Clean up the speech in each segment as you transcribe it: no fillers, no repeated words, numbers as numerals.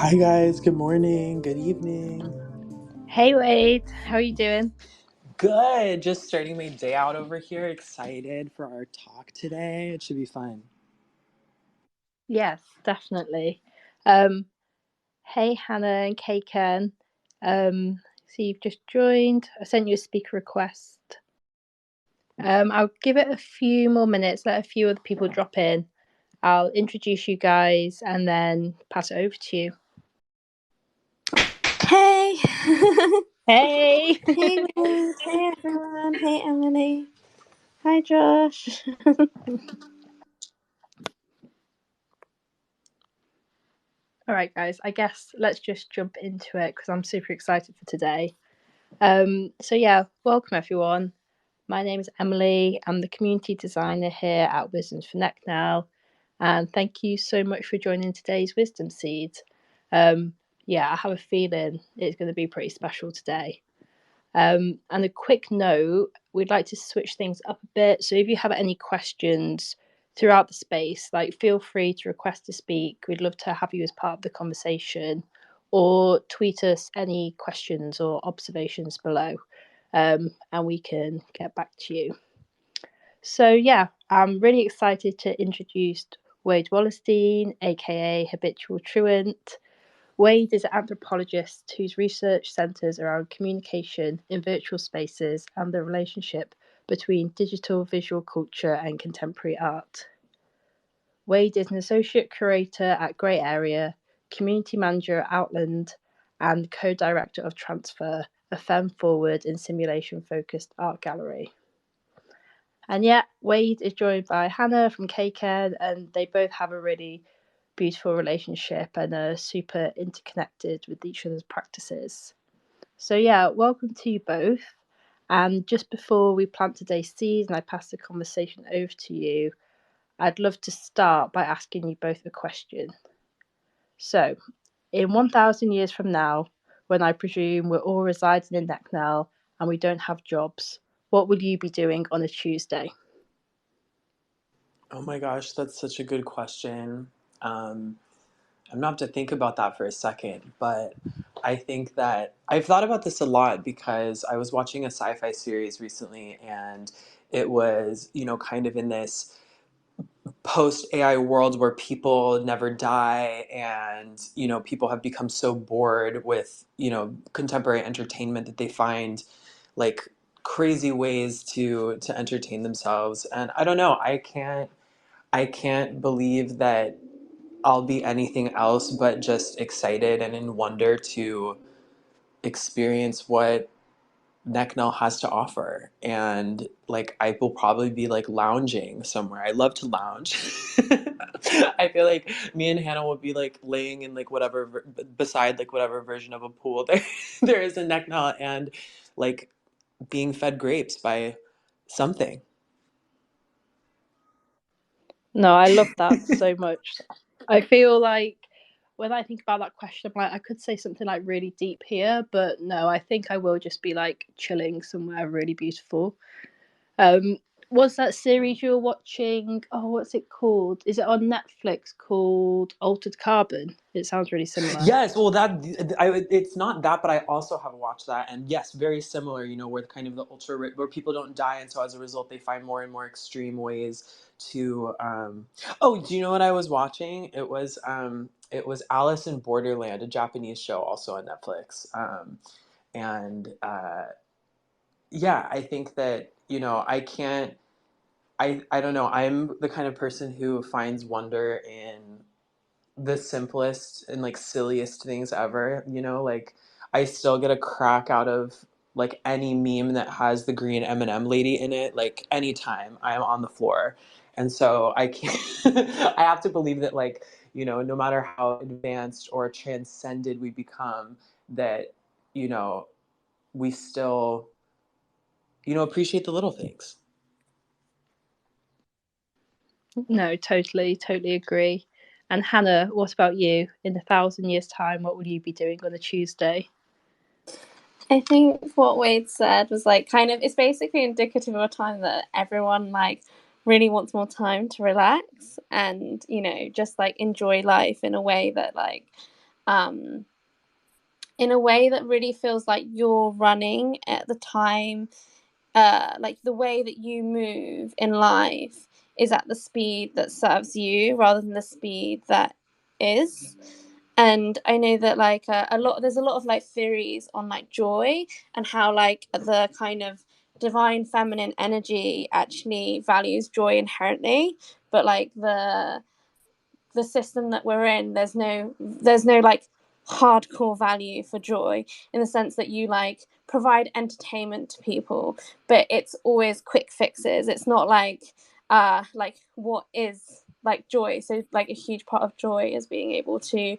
Hi guys, good morning, good evening. Hey Wade, how are you doing? Good, just starting my day out over here. Excited for our talk today. It should be fun. Yes, definitely. Um, hey Hannah and Keiken. So you've just joined. I sent you a speaker request. I'll give it a few more minutes, let a few other people drop in. I'll introduce you guys and then pass it over to you. Hey! Hey! Hey, Wade. Hey, everyone. Hey, Emily. Hi, Josh. All right, guys, I guess let's just jump into it because I'm super excited for today. Welcome everyone. My name is Emily. I'm the community designer here at Wisdoms for Neck now, and thank you so much for joining today's Wisdom Seed. I have a feeling it's going to be pretty special today. And a quick note, we'd like to switch things up a bit. So if you have any questions throughout the space, feel free to request to speak. We'd love to have you as part of the conversation, or tweet us any questions or observations below, and we can get back to you. So I'm really excited to introduce Wade Wallerstein, aka Habitual Truant. Wade is an anthropologist whose research centres around communication in virtual spaces and the relationship between digital visual culture and contemporary art. Wade is an Associate Curator at Grey Area, Community Manager at Outland, and Co-Director of Transfer, a femme-forward and simulation-focused art gallery. And Wade is joined by Hannah from Keiken, and they both have a really beautiful relationship and are super interconnected with each other's practices. So welcome to you both. And just before we plant today's seeds and I pass the conversation over to you, I'd love to start by asking you both a question. So, in 1,000 years from now, when I presume we're all residing in Necknell and we don't have jobs, what will you be doing on a Tuesday? Oh my gosh, that's such a good question. I'm gonna have to think about that for a second, but I think that I've thought about this a lot because I was watching a sci-fi series recently and it was, kind of in this post AI world where people never die and people have become so bored with contemporary entertainment that they find like crazy ways to entertain themselves. And I don't know, I can't believe that I'll be anything else but just excited and in wonder to experience what Necknell has to offer. And like I will probably be like lounging somewhere. I love to lounge. I feel like me and Hannah would be like laying in like whatever beside like whatever version of a pool there is in Necknell, and like being fed grapes by something. No, I love that so much. I feel like when I think about that question, I'm like, I could say something like really deep here, but no, I think I will just be like chilling somewhere really beautiful. Um, was that series you were watching? Oh, what's it called? Is it on Netflix called Altered Carbon? It sounds really similar. Yes, well, it's not that, but I also have watched that, and yes, very similar. Where kind of the where people don't die, and so as a result, they find more and more extreme ways to. Oh, do you know what I was watching? It was Alice in Borderland, a Japanese show, also on Netflix. And yeah, I think that I can't. I don't know. I'm the kind of person who finds wonder in the simplest and like silliest things ever, like I still get a crack out of like any meme that has the green M&M lady in it, like anytime I'm on the floor. And so I can't I have to believe that like, no matter how advanced or transcended we become, that you know we still appreciate the little things. No, totally agree. And Hannah, what about you? In 1,000 years' time, what will you be doing on a Tuesday? I think what Wade said was like it's basically indicative of a time that everyone like really wants more time to relax and just like enjoy life in a way that like in a way that really feels like you're running at the time, like the way that you move in life is at the speed that serves you rather than the speed that is. And I know that like there's a lot of like theories on like joy and how like the kind of divine feminine energy actually values joy inherently, but like the system that we're in, there's no like hardcore value for joy, in the sense that you like provide entertainment to people, but it's always quick fixes. It's not like what is like joy. So like a huge part of joy is being able to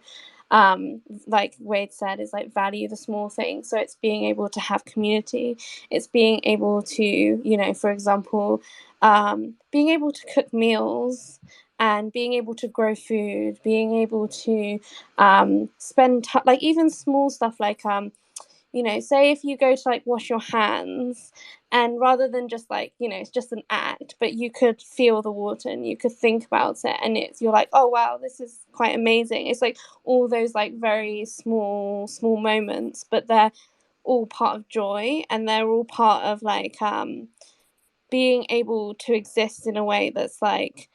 like Wade said, is like value the small things. So it's being able to have community, it's being able to, you know, for example, being able to cook meals and being able to grow food, being able to spend like even small stuff like you know, say if you go to like wash your hands, and rather than just like, you know, it's just an act, but you could feel the water and you could think about it, and you're like, oh wow, this is quite amazing. It's like all those like very small moments, but they're all part of joy, and they're all part of like being able to exist in a way that's like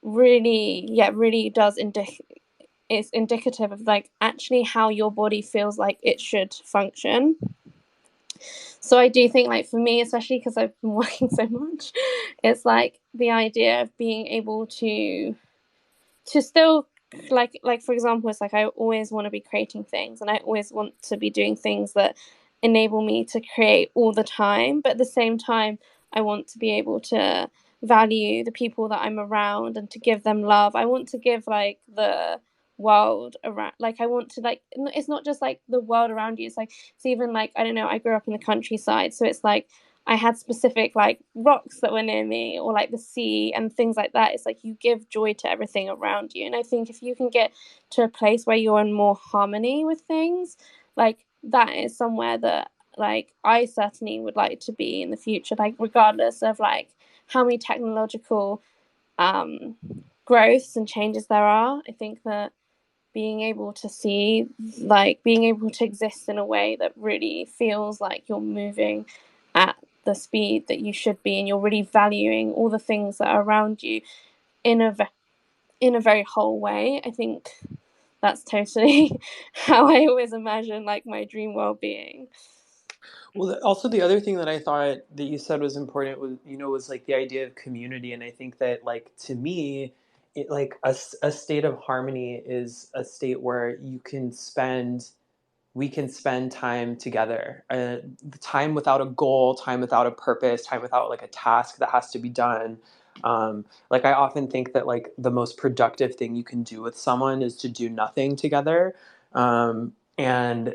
really does is indicative of like actually how your body feels like it should function. So I do think like for me, especially because I've been working so much, it's like the idea of being able to still like for example, it's like I always want to be creating things, and I always want to be doing things that enable me to create all the time, but at the same time I want to be able to value the people that I'm around and to give them love. I want to give like the world around, like I want to like, it's not just like the world around you, it's like, it's even like, I don't know, I grew up in the countryside, so it's like I had specific like rocks that were near me, or like the sea and things like that. It's like you give joy to everything around you. And I think if you can get to a place where you're in more harmony with things, like that is somewhere that like I certainly would like to be in the future, like regardless of like how many technological growths and changes there are. I think that being able to see, like being able to exist in a way that really feels like you're moving at the speed that you should be, and you're really valuing all the things that are around you in a very whole way. I think that's totally how I always imagine like my dream well-being. Well, also the other thing that I thought that you said was important was, you know, was like the idea of community. And I think that like, to me, it like a state of harmony is a state where we can spend time together, time without a goal, time without a purpose, time without like a task that has to be done. Like I often think that like the most productive thing you can do with someone is to do nothing together. And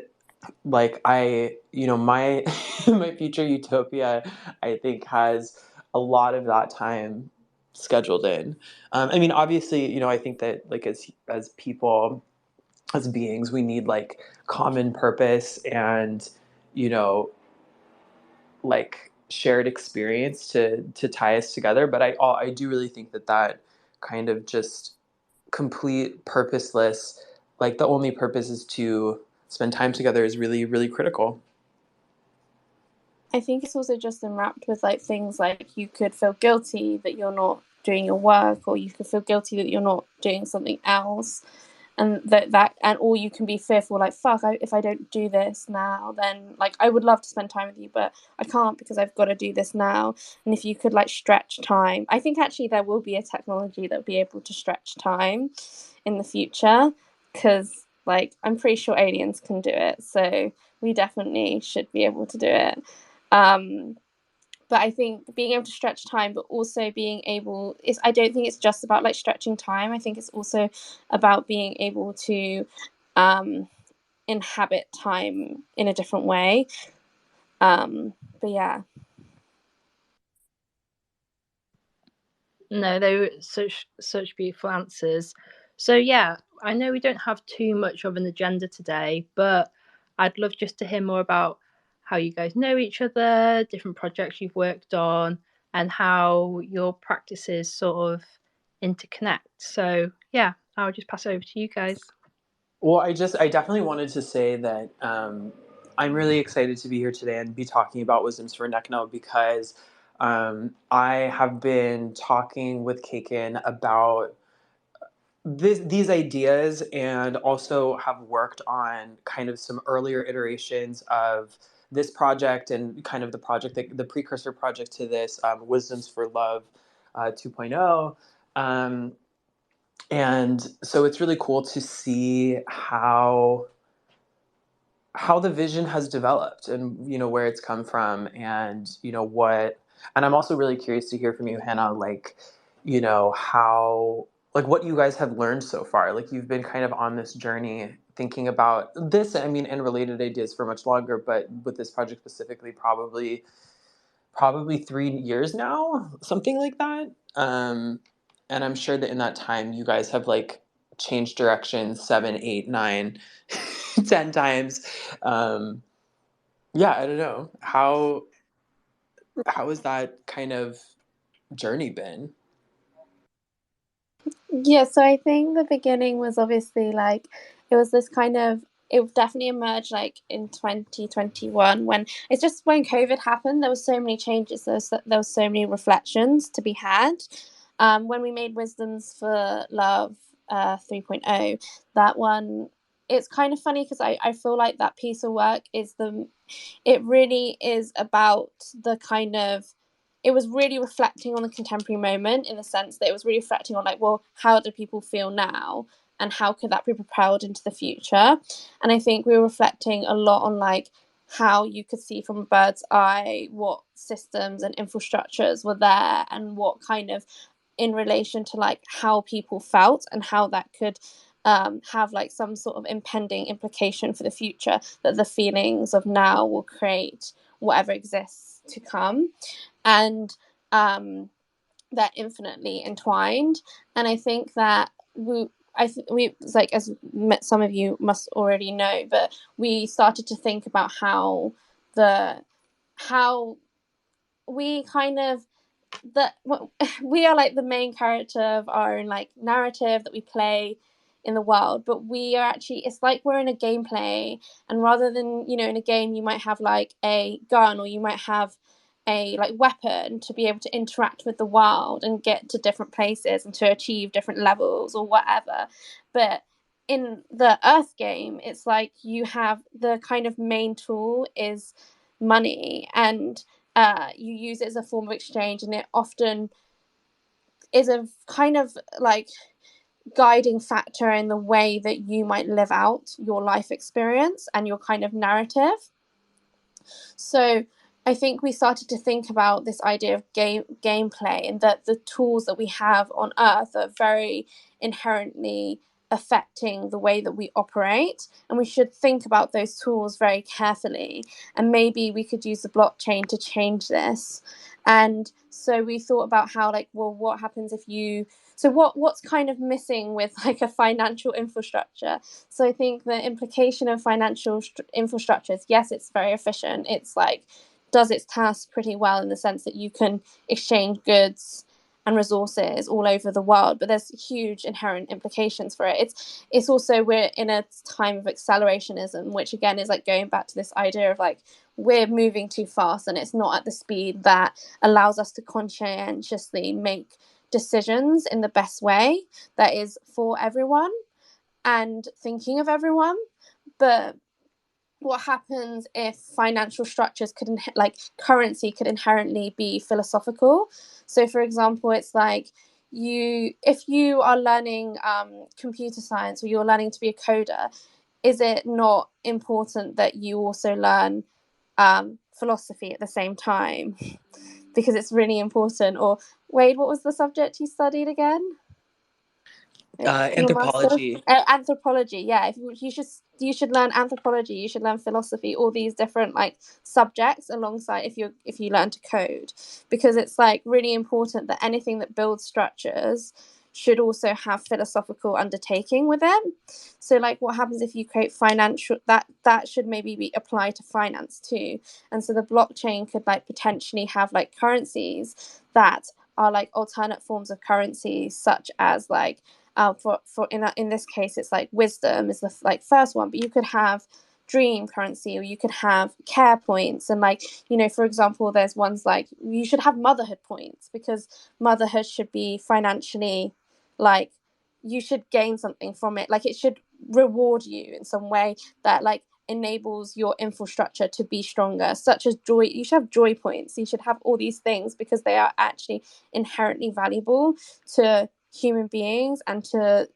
like you know, my my future utopia, I think, has a lot of that time scheduled in. I mean, obviously, you know, I think that like as people, as beings, we need like common purpose and, you know, like shared experience to tie us together. But I do really think that that kind of just complete purposeless, like the only purpose is to spend time together, is really, really critical. I think it's also just enwrapped with like things like you could feel guilty that you're not doing your work, or you could feel guilty that you're not doing something else, and that and or you can be fearful like fuck, if I don't do this now, then like I would love to spend time with you, but I can't because I've got to do this now. And if you could like stretch time, I think actually there will be a technology that will be able to stretch time in the future, because like I'm pretty sure aliens can do it, so we definitely should be able to do it. um but I think being able to stretch time, but also being able is, I don't think it's just about like stretching time. I think it's also about being able to um inhabit time in a different way. But yeah. No, they were such beautiful answers. So yeah, I know we don't have too much of an agenda today, but I'd love just to hear more about how you guys know each other, different projects you've worked on, and how your practices sort of interconnect. So yeah, I'll just pass over to you guys. Well, I definitely wanted to say that I'm really excited to be here today and be talking about Wisdoms for Neckno because I have been talking with Keiken about these ideas and also have worked on kind of some earlier iterations of this project and kind of the project that the precursor project to this, Wisdoms for Love 2.0. Um, and so it's really cool to see how the vision has developed and where it's come from and what. And I'm also really curious to hear from you, Hannah, like how, like, what you guys have learned so far. Like, you've been kind of on this journey thinking about this, I mean, and related ideas for much longer, but with this project specifically, probably 3 years now, something like that. And I'm sure that in that time you guys have like changed direction 7, 8, 9, 10 times. um yeah, I don't know, how has that kind of journey been? Yeah, so I think the beginning was obviously like it was this kind of it definitely emerged like in 2021 when it's just when COVID happened. There was so many changes. There was so many reflections to be had. When we made Wisdoms for Love 3.0, that one, it's kind of funny because I feel like that piece of work it really is about the kind of it was really reflecting on the contemporary moment in the sense that it was really reflecting on like, well, how do people feel now and how could that be propelled into the future? And I think we were reflecting a lot on like how you could see from a bird's eye what systems and infrastructures were there and what kind of in relation to like how people felt and how that could have like some sort of impending implication for the future, that the feelings of now will create whatever exists to come. And they're infinitely entwined. And I think that we like, as some of you must already know, but we started to think about how we kind of that we are like the main character of our own like narrative that we play in the world, but we are actually, it's like we're in a gameplay, and rather than in a game you might have like a gun or you might have a like weapon to be able to interact with the world and get to different places and to achieve different levels or whatever. But in the Earth game, it's like you have the kind of main tool is money, and you use it as a form of exchange, and it often is a kind of like guiding factor in the way that you might live out your life experience and your kind of narrative. So I think we started to think about this idea of gameplay, and that the tools that we have on Earth are very inherently affecting the way that we operate, and we should think about those tools very carefully, and maybe we could use the blockchain to change this. And so we thought about how, like, well, what happens if you so what's kind of missing with like a financial infrastructure? So I think the implication of financial infrastructure is, yes, it's very efficient. It's like does its task pretty well in the sense that you can exchange goods and resources all over the world, but there's huge inherent implications for it. It's also, we're in a time of accelerationism, which again is like going back to this idea of like we're moving too fast and it's not at the speed that allows us to conscientiously make decisions in the best way that is for everyone and thinking of everyone. But what happens if financial structures could like currency could inherently be philosophical? So for example, it's like if you are learning computer science or you're learning to be a coder, is it not important that you also learn philosophy at the same time? Because it's really important. Or Wade, what was the subject you studied again? Your master's? Anthropology. Anthropology. Yeah, if you should learn anthropology. You should learn philosophy. All these different like subjects alongside if you learn to code, because it's like really important that anything that builds structures should also have philosophical undertaking with it. So like what happens if you create financial, that should maybe be applied to finance too. And so the blockchain could like potentially have like currencies that are like alternate forms of currencies, such as like for in this case it's like wisdom is the like first one, but you could have dream currency, or you could have care points, and like, you know, for example, there's ones like you should have motherhood points, because motherhood should be financially, like, you should gain something from it, like it should reward you in some way that like enables your infrastructure to be stronger, such as joy. You should have joy points, you should have all these things, because they are actually inherently valuable to human beings and to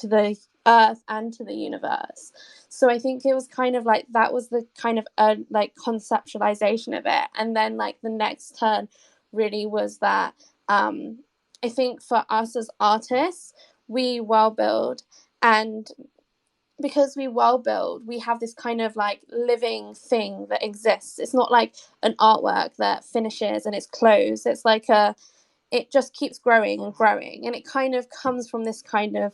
the earth and to the universe. So I think it was kind of like that was the kind of like conceptualization of it, and then like the next turn really was that I think for us as artists, we well build, and because we well build, we have this kind of like living thing that exists. It's not like an artwork that finishes and it's closed. It's like it just keeps growing and growing, and it kind of comes from this kind of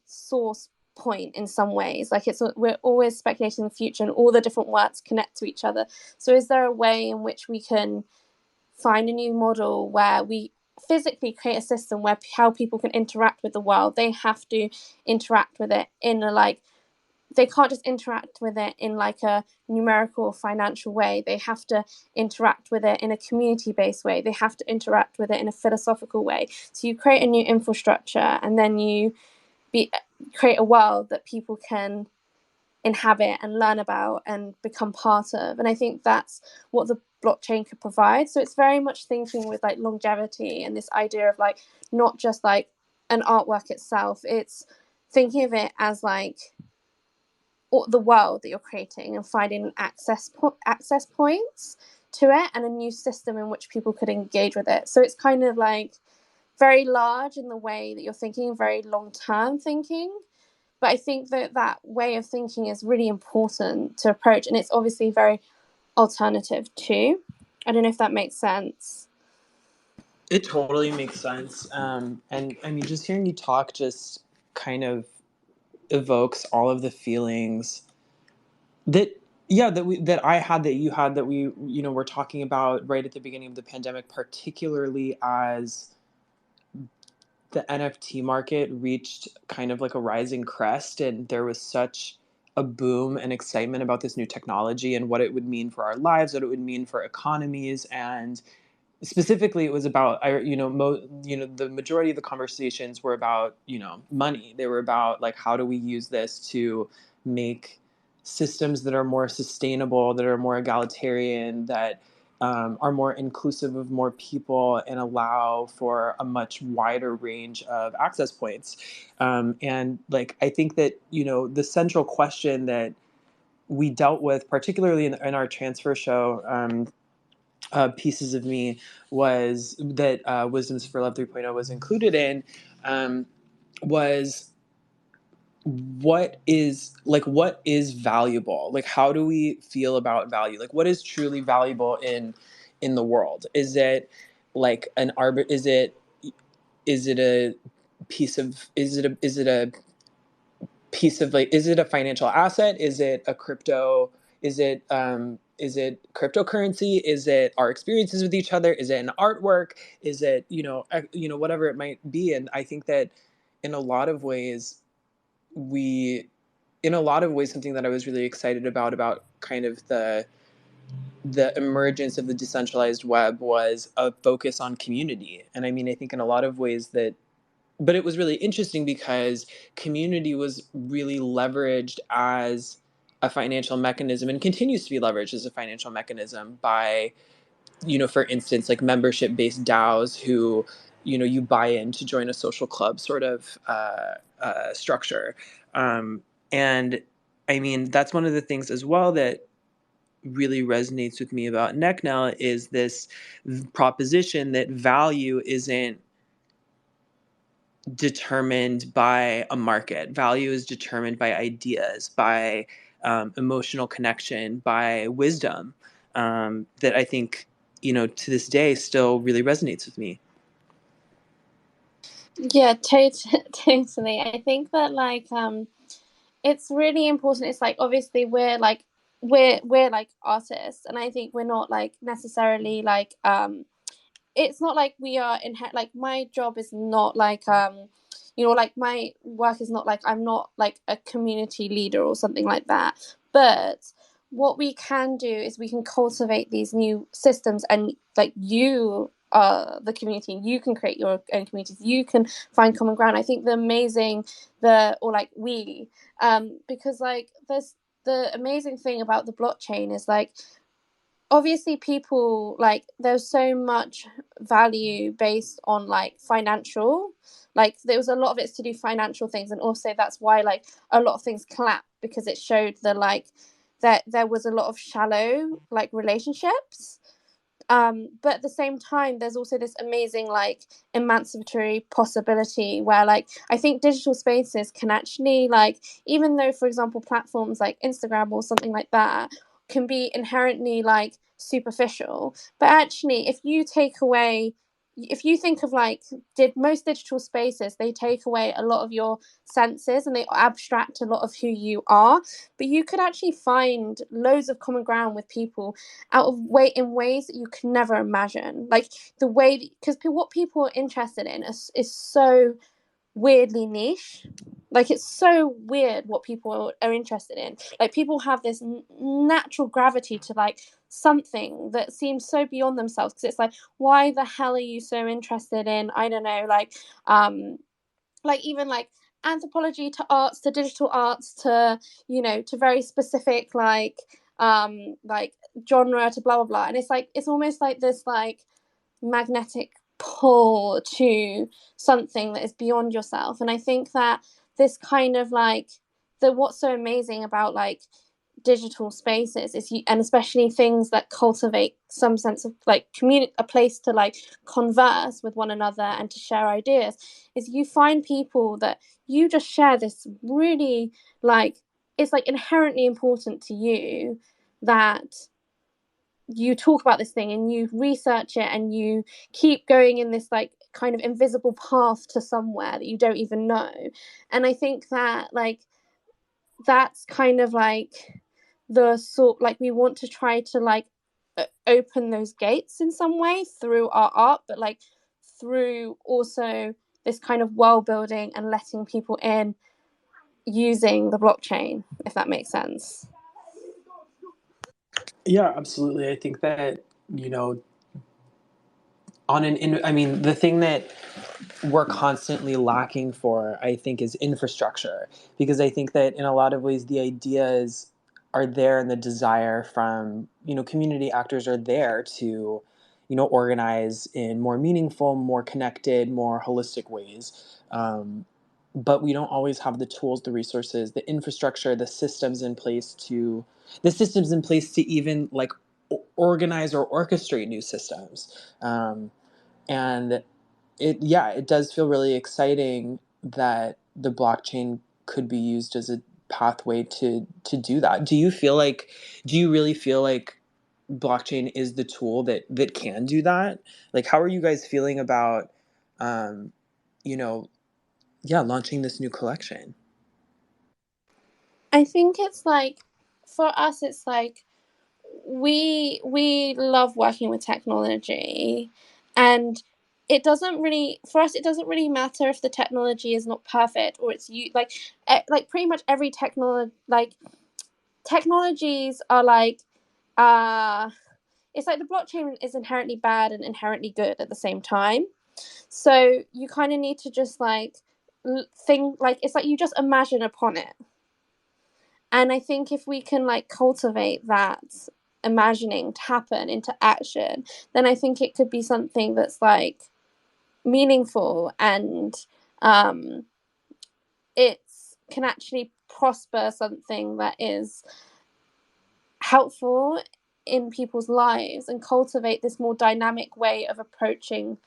source point in some ways. Like we're always speculating the future, and all the different works connect to each other. So is there a way in which we can find a new model where we physically create a system where how people can interact with the world? They have to interact with it in a like, they can't just interact with it in like a numerical or financial way. They have to interact with it in a community-based way. They have to interact with it in a philosophical way. So you create a new infrastructure, and then you create a world that people can inhabit and learn about and become part of. And I think that's what the blockchain could provide. So it's very much thinking with like longevity and this idea of like not just like an artwork itself. It's thinking of it as like the world that you're creating, and finding access points to it, and a new system in which people could engage with it. So it's kind of like very large in the way that you're thinking, very long-term thinking. But I think that that way of thinking is really important to approach, and it's obviously very alternative too. I don't know if that makes sense. It totally makes sense. And I mean, just hearing you talk just kind of evokes all of the feelings that, yeah, that I had, that you had, that we, you know, were talking about right at the beginning of the pandemic, particularly as the NFT market reached kind of like a rising crest, and there was such a boom and excitement about this new technology and what it would mean for our lives, what it would mean for economies. And specifically, it was about, the majority of the conversations were about, money. They were about like, how do we use this to make systems that are more sustainable, that are more egalitarian, that are more inclusive of more people, and allow for a much wider range of access points. And like, I think that, the central question that we dealt with, particularly in our transfer show, Pieces of Me, was that Wisdoms for Love 3.0 was included in, was what is valuable? Like, how do we feel about value? Like, what is truly valuable in the world? Is it like is it a piece of like, is it a financial asset? Is it a crypto? Is it cryptocurrency? Is it our experiences with each other? Is it an artwork? Is it, whatever it might be? And I think that in a lot of ways, something that I was really excited about kind of the emergence of the decentralized web was a focus on community. And I mean, I think in a lot of ways but it was really interesting because community was really leveraged as a financial mechanism, and continues to be leveraged as a financial mechanism by, for instance, like membership-based DAOs who, you buy in to join a social club sort of structure. And I mean, that's one of the things as well that really resonates with me about NECNEL, is this proposition that value isn't determined by a market. Value is determined by ideas, by emotional connection, by wisdom, that I think, to this day still really resonates with me. Yeah, totally. I think that like it's really important. It's like, obviously we're like artists, and I think we're not like necessarily like it's not like we are like, my job is not like you know, like my work is not like, I'm not like a community leader or something like that, but what we can do is we can cultivate these new systems, and like you are the community, you can create your own communities, you can find common ground. I think because like there's the amazing thing about the blockchain is like, obviously people, like there's so much value based on like financial, like there was a lot of it's to do financial things, and also that's why like a lot of things collapsed, because it showed the like that there was a lot of shallow like relationships. But at the same time there's also this amazing like emancipatory possibility where like I think digital spaces can actually, like, even though for example platforms like Instagram or something like that can be inherently like superficial, but actually if you think of like, did most digital spaces, they take away a lot of your senses and they abstract a lot of who you are, but you could actually find loads of common ground with people in ways that you can never imagine, like the way, because what people are interested in is so weirdly niche. Like it's so weird what people are interested in. Like people have this natural gravity to like something that seems so beyond themselves, because it's like, why the hell are you so interested in, I don't know, like even like anthropology to arts to digital arts to, you know, to very specific like genre to blah blah blah. And it's like, it's almost like this like magnetic pull to something that is beyond yourself. And I think that this kind of like, what's so amazing about like digital spaces is and especially things that cultivate some sense of like community, a place to like converse with one another and to share ideas, is you find people that you just share this really like, it's like inherently important to you, that you talk about this thing and you research it and you keep going in this like kind of invisible path to somewhere that you don't even know. And I think that like that's kind of like the sort, like we want to try to like open those gates in some way through our art, but like through also this kind of world building and letting people in using the blockchain, if that makes sense. Yeah, absolutely. I think that, you know, I mean, the thing that we're constantly lacking for, I think, is infrastructure, because I think that in a lot of ways the ideas are there and the desire from, you know, community actors are there to, you know, organize in more meaningful, more connected, more holistic ways. But we don't always have the tools, the resources, the infrastructure, the systems in place to even like organize or orchestrate new systems. And it does feel really exciting that the blockchain could be used as a pathway to do that. Do you really feel like blockchain is the tool that can do that? Like, how are you guys feeling about um you know launching this new collection? I think it's like, for us it's like, we love working with technology, and it doesn't really matter if the technology is not perfect or it's you like pretty much every technologies are like it's like the blockchain is inherently bad and inherently good at the same time. So you kind of need to just like think, like it's like you just imagine upon it. And I think if we can like cultivate that imagining to happen into action, then I think it could be something that's like meaningful, and um, it can actually prosper something that is helpful in people's lives and cultivate this more dynamic way of approaching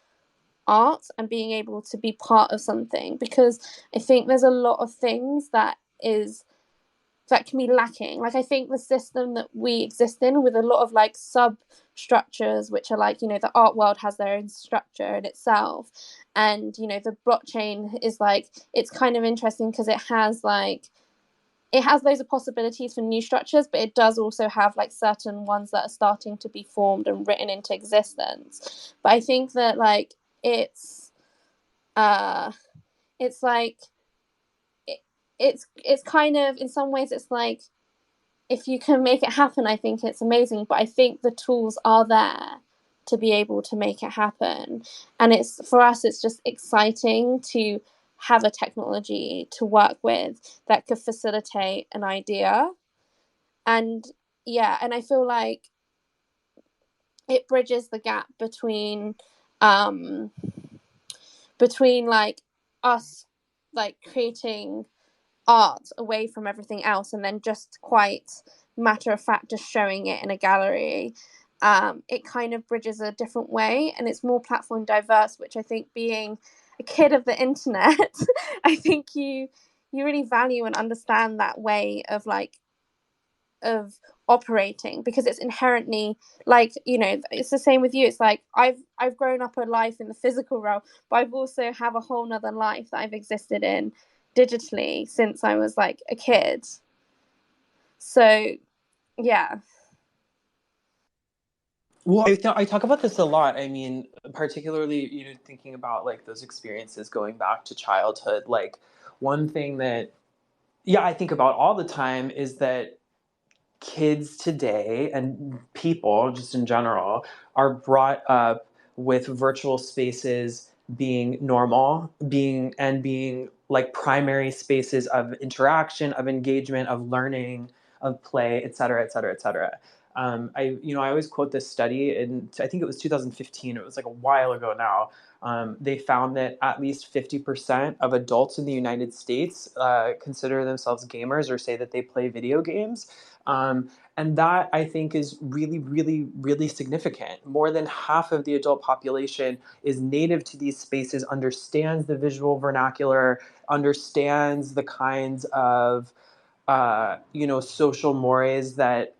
art and being able to be part of something. Because I think there's a lot of things that can be lacking. Like I think the system that we exist in, with a lot of like substructures, which are like, you know, the art world has their own structure in itself, and you know the blockchain is like, it's kind of interesting because it has loads of possibilities for new structures, but it does also have like certain ones that are starting to be formed and written into existence. But I think that like it's it's like it's kind of, in some ways it's like, if you can make it happen, I think it's amazing. But I think the tools are there to be able to make it happen. And it's, for us, it's just exciting to have a technology to work with that could facilitate an idea. And yeah, and I feel like it bridges the gap between like us like creating art away from everything else, and then just quite matter of fact just showing it in a gallery. It kind of bridges a different way, and it's more platform diverse, which I think, being a kid of the internet, I think you really value and understand that way of like of operating, because it's inherently like, you know, it's the same with you. It's like I've grown up a life in the physical realm, but I've also have a whole nother life that I've existed in digitally since I was like a kid. So yeah. Well, I talk about this a lot. I mean, particularly, you know, thinking about like those experiences going back to childhood. Like, one thing that, yeah, I think about all the time is that kids today and people just in general are brought up with virtual spaces being normal, being like primary spaces of interaction, of engagement, of learning, of play, et cetera, et cetera, et cetera. I always quote this study, and I think it was 2015. It was like a while ago now. They found that at least 50% of adults in the United States consider themselves gamers or say that they play video games. And that, I think, is really, really, really significant. More than half of the adult population is native to these spaces, understands the visual vernacular, understands the kinds of social mores that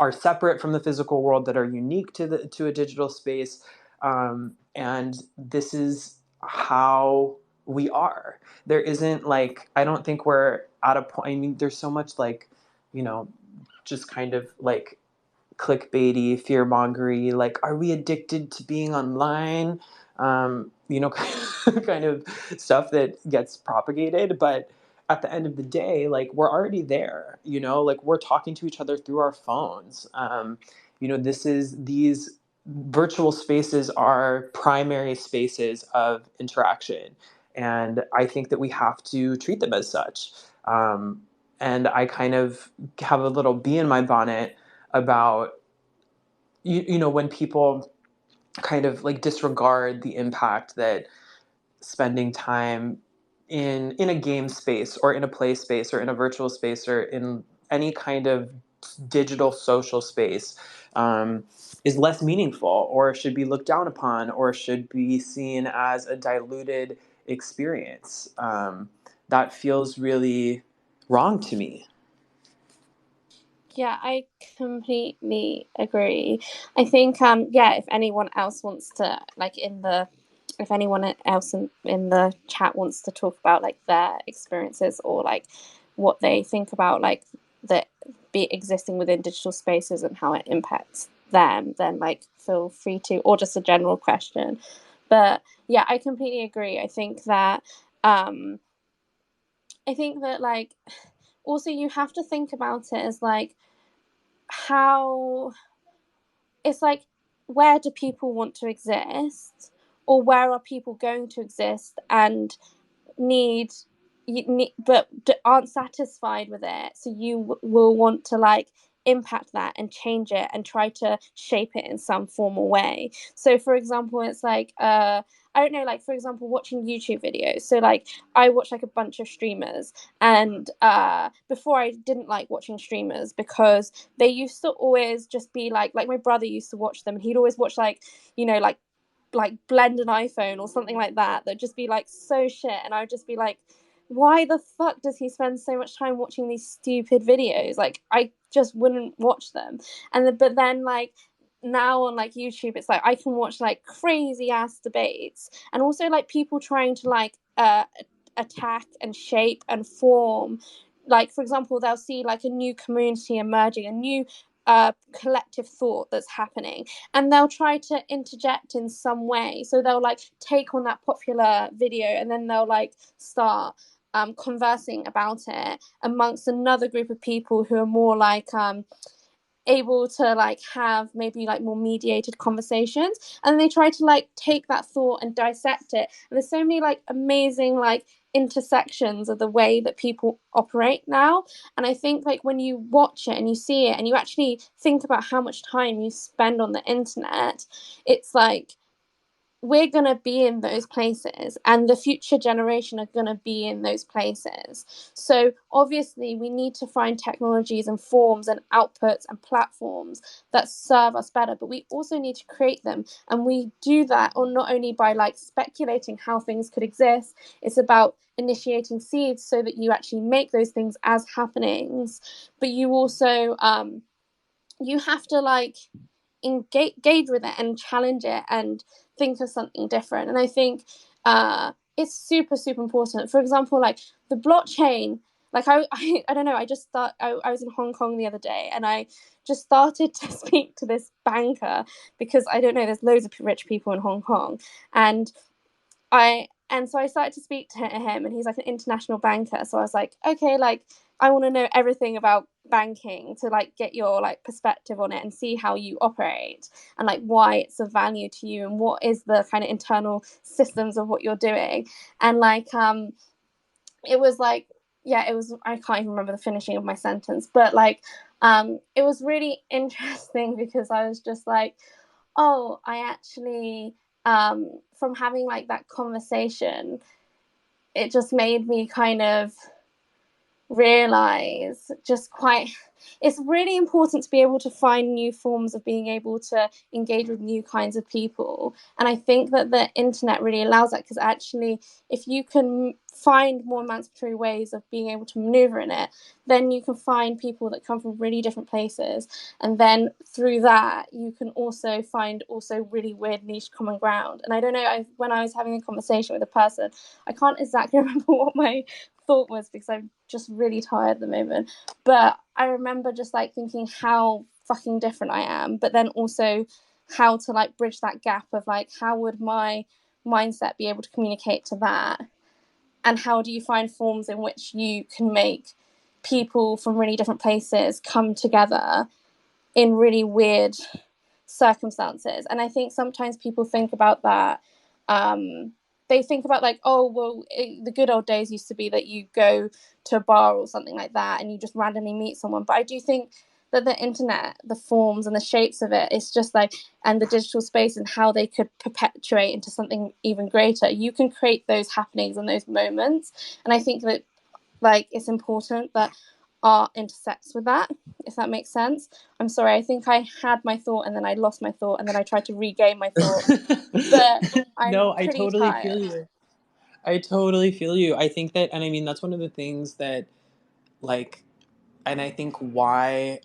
are separate from the physical world, that are unique to a digital space, and this is how we are. There isn't like, I don't think we're at a point. I mean, there's so much like, you know, just kind of like clickbaity, fear mongery, like, are we addicted to being online? Kind of stuff that gets propagated. But at the end of the day, like, we're already there, like, we're talking to each other through our phones. These virtual spaces are primary spaces of interaction. And I think that we have to treat them as such. And I kind of have a little bee in my bonnet about when people kind of like disregard the impact that spending time in a game space or in a play space or in a virtual space or in any kind of digital social space is less meaningful, or should be looked down upon, or should be seen as a diluted experience. That feels really wrong to me. Yeah, I completely agree. I think if anyone else wants to, like, if anyone else in the chat wants to talk about like their experiences, or like what they think about like the be existing within digital spaces and how it impacts them, then like feel free to, or just a general question. But yeah, I completely agree. I think that like, also you have to think about it as like, how it's like, where do people want to exist, or where are people going to exist and need but aren't satisfied with it, so you will want to like impact that and change it and try to shape it in some formal way. So for example, it's like I don't know, like for example, watching YouTube videos. So like I watch like a bunch of streamers, and before I didn't like watching streamers because they used to always just be like my brother used to watch them, and he'd always watch like, you know, like blend an iPhone or something like that, that'd just be like so shit, and I would just be like, why the fuck does he spend so much time watching these stupid videos? Like, I just wouldn't watch them. But then like now on like YouTube, it's like I can watch like crazy ass debates, and also like people trying to like attack and shape and form, like for example, they'll see like a new community emerging, a new collective thought that's happening, and they'll try to interject in some way. So they'll like take on that popular video, and then they'll like start conversing about it amongst another group of people who are more like able to like have maybe like more mediated conversations, and they try to like take that thought and dissect it. And there's so many like amazing like intersections of the way that people operate now. And I think like when you watch it and you see it and you actually think about how much time you spend on the internet, it's like we're going to be in those places, and the future generation are going to be in those places. So obviously we need to find technologies and forms and outputs and platforms that serve us better, but we also need to create them. And we do that or not only by like speculating how things could exist, it's about initiating seeds so that you actually make those things as happenings. But you also you have to like engage with it and challenge it and think of something different. And I think it's super important. For example, like the blockchain, like I don't know, I was in Hong Kong the other day, and I just started to speak to this banker because I don't know, there's loads of rich people in Hong Kong, and so I started to speak to him, and he's like an international banker. So I was like, okay, like I want to know everything about banking to like get your like perspective on it and see how you operate and like why it's of value to you and what is the kind of internal systems of what you're doing. And like it was like, yeah, it was, I can't even remember the finishing of my sentence, but like it was really interesting because I was just like, oh, I actually from having like that conversation, it just made me kind of realize just quite, it's really important to be able to find new forms of being able to engage with new kinds of people. And I think that the internet really allows that, because actually if you can find more emancipatory ways of being able to maneuver in it, then you can find people that come from really different places, and then through that you can also find also really weird niche common ground. And I don't know, when I was having a conversation with a person, I can't exactly remember what my thought was because I'm just really tired at the moment, but I remember just like thinking how fucking different I am, but then also how to like bridge that gap of like how would my mindset be able to communicate to that, and how do you find forms in which you can make people from really different places come together in really weird circumstances. And I think sometimes people think about that they think about like, oh well, the good old days used to be that you go to a bar or something like that and you just randomly meet someone. But I do think that the internet, the forms and the shapes of it, it's just like, and the digital space and how they could perpetuate into something even greater, you can create those happenings and those moments. And I think that like it's important that art intersects with that, if that makes sense. I'm sorry, I think I had my thought and then I lost my thought and then I tried to regain my thought, but I'm No, I pretty totally feel tired. you. I totally feel you. I think that, and I mean, that's one of the things that, like, and I think why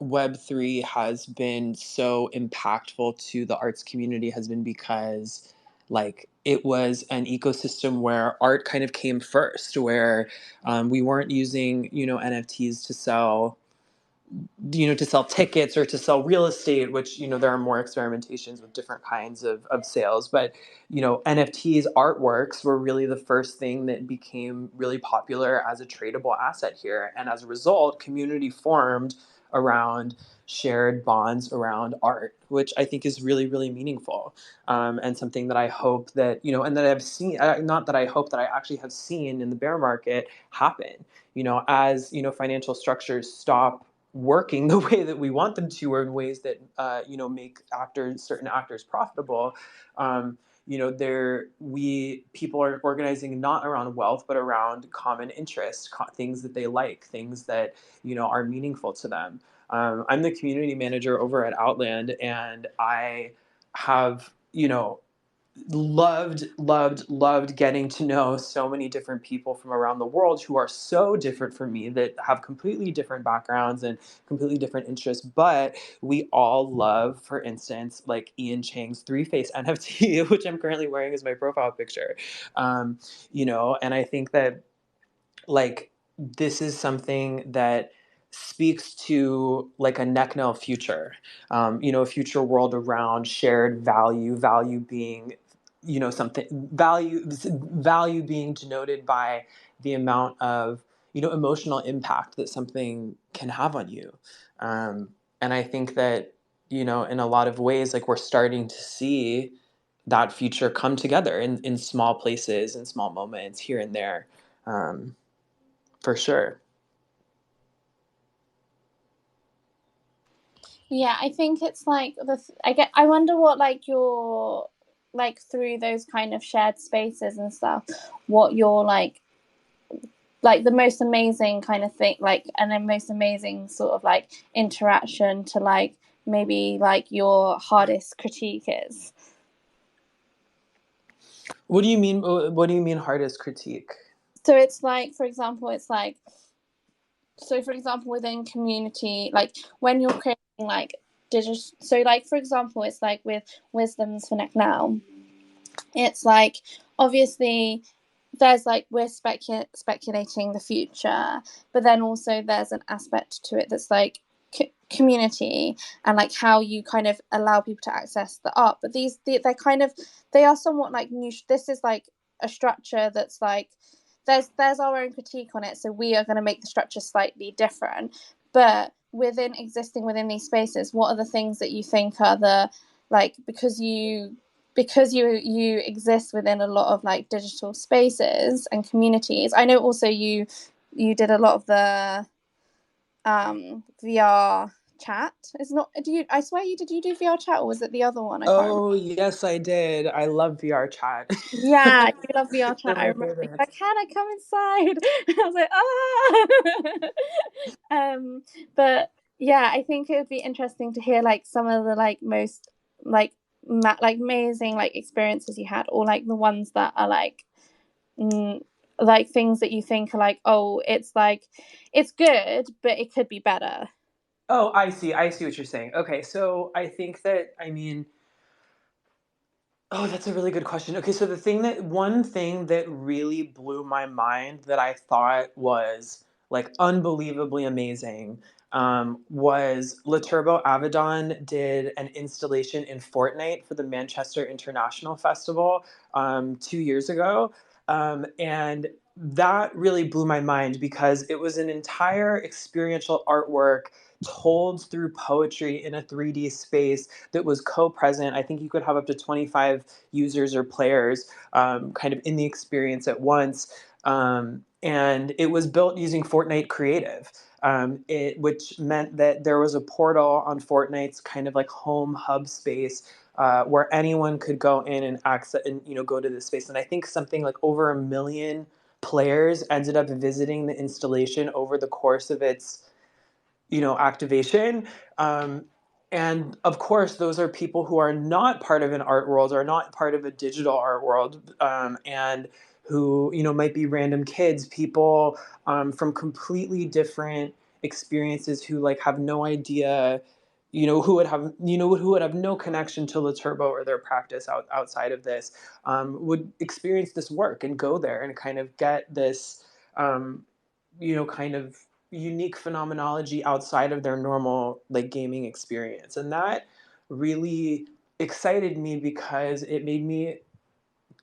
Web3 has been so impactful to the arts community has been because, like, it was an ecosystem where art kind of came first, where we weren't using, NFTs to sell to sell tickets or to sell real estate, which, there are more experimentations with different kinds of sales. But, NFTs, artworks were really the first thing that became really popular as a tradable asset here. And as a result, community formed around shared bonds around art, which I think is really, really meaningful. And something that I hope that, and that I've seen, not that I hope, that I actually have seen in the bear market happen, as, financial structures stop working the way that we want them to, or in ways that make certain actors profitable. People are organizing not around wealth, but around common interest, things that they like, things that are meaningful to them. I'm the community manager over at Outland, and I have loved getting to know so many different people from around the world who are so different from me, that have completely different backgrounds and completely different interests, but we all love, for instance, like Ian Chang's three-face NFT, which I'm currently wearing as my profile picture. And I think that, like, this is something that speaks to like a neck-nail future, a future world around shared value being, something value being denoted by the amount of, emotional impact that something can have on you. And I think that, in a lot of ways, like we're starting to see that future come together in small places and small moments here and there, for sure. Yeah, I think it's like I wonder what like your like through those kind of shared spaces and stuff, what your like the most amazing kind of thing, like, and then most amazing sort of like interaction to like maybe like your hardest critique is. What do you mean? What do you mean hardest critique? So it's like, for example, within community, like when you're creating like digital, so like for example, it's like with Wisdoms for Neck Now, it's like obviously there's like we're speculating the future, but then also there's an aspect to it that's like community and like how you kind of allow people to access the art. But they're kind of, they are somewhat like new. This is like a structure that's like there's our own critique on it, so we are going to make the structure slightly different. But existing within these spaces, what are the things that you think are the, like, because you exist within a lot of like digital spaces and communities. I know also you did a lot of the VR chat. It's not, I swear you do VR chat, or was it the other one? I can't remember. Oh, yes, I did. I love VR chat. Yeah, you love VR One chat. of I my remember being favorites. like, can I come inside? I was like, but yeah, I think it would be interesting to hear like some of the like most like like amazing like experiences you had, or like the ones that are like things that you think are like, oh, it's like it's good, but it could be better. Oh, I see. I see what you're saying. Okay, so I think that, I mean, oh, that's a really good question. Okay, so one thing that really blew my mind that I thought was like unbelievably amazing, was La Turbo Avedon did an installation in Fortnite for the Manchester International Festival 2 years ago. And that really blew my mind because it was an entire experiential artwork told through poetry in a 3D space that was co-present. I think you could have up to 25 users or players kind of in the experience at once. And it was built using Fortnite Creative, which meant that there was a portal on Fortnite's kind of like home hub space, where anyone could go in and access and go to this space. And I think something like over 1 million players ended up visiting the installation over the course of its activation. And of course, those are people who are not part of an art world or not part of a digital art world, and who, might be random kids, people from completely different experiences who like have no idea, who would have no connection to La Turbo or their practice outside of this, would experience this work and go there and kind of get this, kind of unique phenomenology outside of their normal like gaming experience. And that really excited me because it made me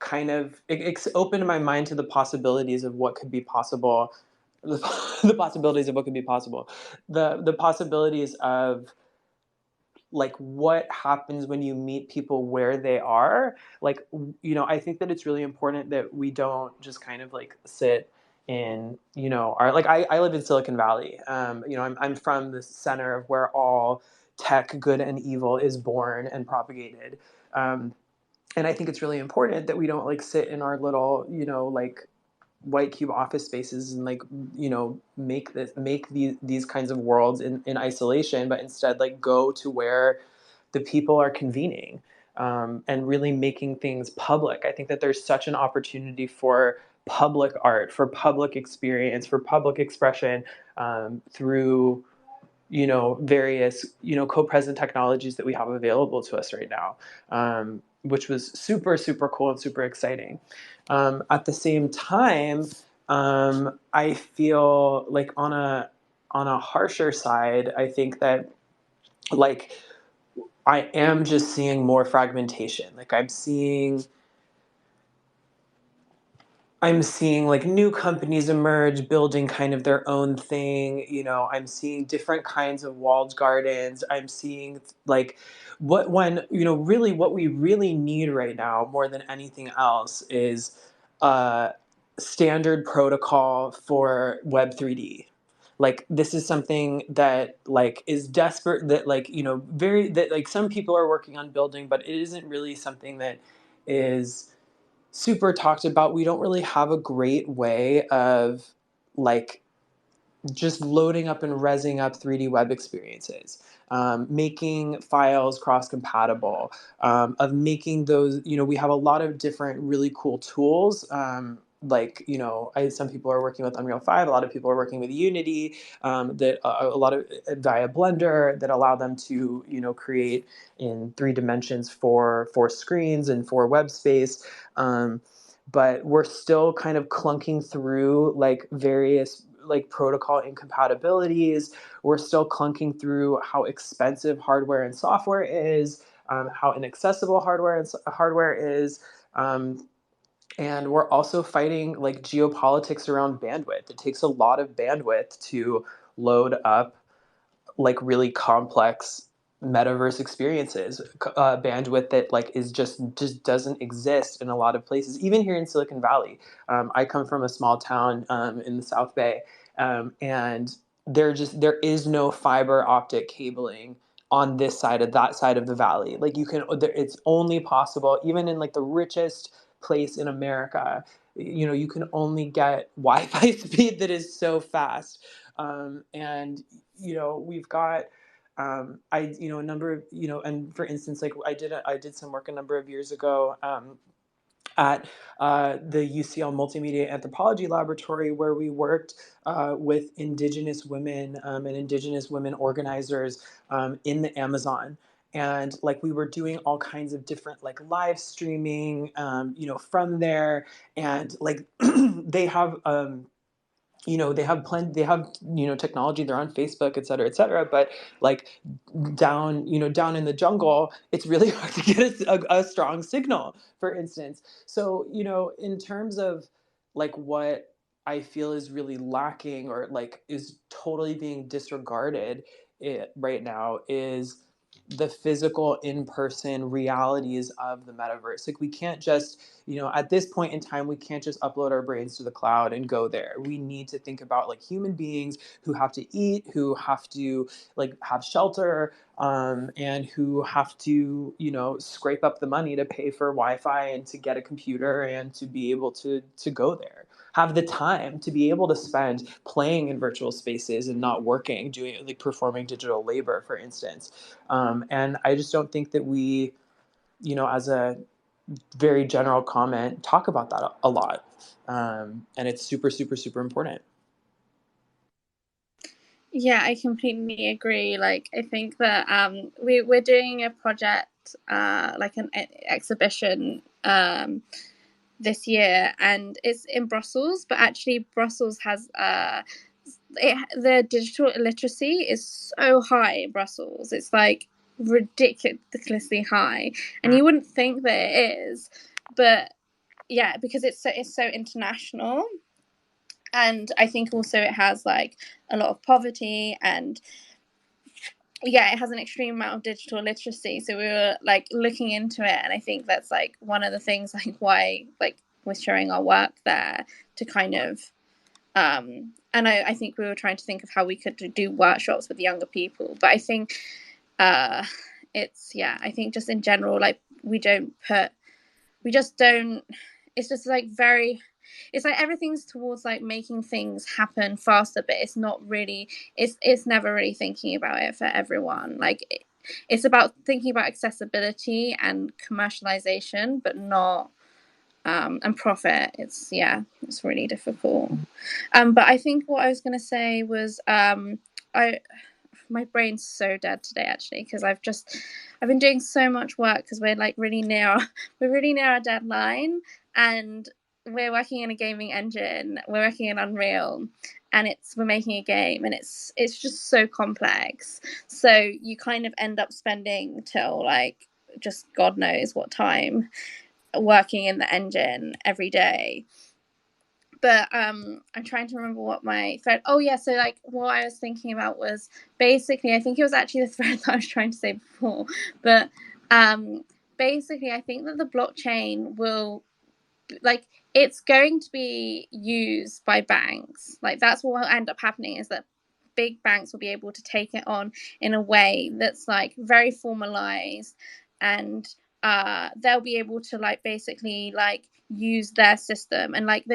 kind of it opened my mind to the possibilities of what could be possible, the possibilities of what could be possible, the possibilities of like what happens when you meet people where they are. Like, I think that it's really important that we don't just kind of like sit in, our, like, I live in Silicon Valley. I'm from the center of where all tech, good and evil, is born and propagated. And I think it's really important that we don't like sit in our little, like white cube office spaces and like, make these kinds of worlds in isolation, but instead like go to where the people are convening, and really making things public. I think that there's such an opportunity for public art, for public experience, for public expression, through various co-present technologies that we have available to us right now, which was super super cool and super exciting. At the same time, I feel like on a harsher side, I think that like I am just seeing more fragmentation. Like I'm seeing like new companies emerge, building kind of their own thing. You know, I'm seeing different kinds of walled gardens. I'm seeing like really what we really need right now more than anything else is a standard protocol for Web 3D. Like this is something that like is desperate, that like, you know, very, that like some people are working on building, but it isn't really something that is super talked about. We don't really have a great way of like just loading up and resing up 3D web experiences, making files cross-compatible, of making those, you know, we have a lot of different really cool tools. Like, you know, some people are working with Unreal 5, a lot of people are working with Unity, that a lot of via Blender that allow them to, you know, create in 3 dimensions for screens and for web space. But we're still kind of clunking through like various like protocol incompatibilities. We're still clunking through how expensive hardware and software is, how inaccessible hardware is. And we're also fighting like geopolitics around bandwidth. It takes a lot of bandwidth to load up like really complex metaverse experiences, bandwidth that like is just doesn't exist in a lot of places, even here in Silicon Valley. I come from a small town in the South Bay, and there is no fiber optic cabling on this side of that side of the valley. Like it's only possible even in like the richest place in America. You know, you can only get Wi-Fi speed that is so fast, and you know, we've got a number of, you know, and for instance, like I did some work a number of years ago at the UCL Multimedia Anthropology Laboratory, where we worked with Indigenous women and Indigenous women organizers in the Amazon. And like we were doing all kinds of different like live streaming, you know, from there. And like they have they have, you know, technology, they're on Facebook, et cetera, but like down in the jungle, it's really hard to get a strong signal, for instance. So, you know, in terms of like what I feel is really lacking or like is totally being disregarded right now is the physical in-person realities of the metaverse. Like we can't just, you know, at this point in time, we can't just upload our brains to the cloud and go there. We need to think about like human beings who have to eat, who have to like have shelter, and who have to, you know, scrape up the money to pay for Wi-Fi and to get a computer and to be able to go there. Have the time to be able to spend playing in virtual spaces and not working, doing like performing digital labor, for instance. And I just don't think that we, you know, as a very general comment, talk about that a lot. And it's super, super, super important. Yeah, I completely agree. Like, I think that we're doing a project, like an exhibition this year, and it's in Brussels, but actually Brussels has the digital illiteracy is so high in Brussels. It's like ridiculously high, and you wouldn't think that it is, but yeah, because it's so international. And I think also it has like a lot of poverty, and yeah, it has an extreme amount of digital literacy. So we were like looking into it, and I think that's like one of the things like why like we're showing our work there, to kind of and I think we were trying to think of how we could do workshops with younger people. But I think I think just in general, like we just don't, it's just like it's like everything's towards like making things happen faster, but it's not really, it's never really thinking about it for everyone. Like it's about thinking about accessibility and commercialization, but not and profit. It's really difficult. But I think what I was going to say was my brain's so dead today, actually, because I've been doing so much work, because we're like really near our deadline, and we're working in a gaming engine, we're working in Unreal, and we're making a game, and it's just so complex. So you kind of end up spending till like just God knows what time working in the engine every day. But I'm trying to remember what my thread. Oh yeah, so like what I was thinking about was basically, I think it was actually the thread that I was trying to say before. But basically, I think that the blockchain will, like, it's going to be used by banks. Like, that's what will end up happening, is that big banks will be able to take it on in a way that's like very formalized, and they'll be able to like basically like use their system, and like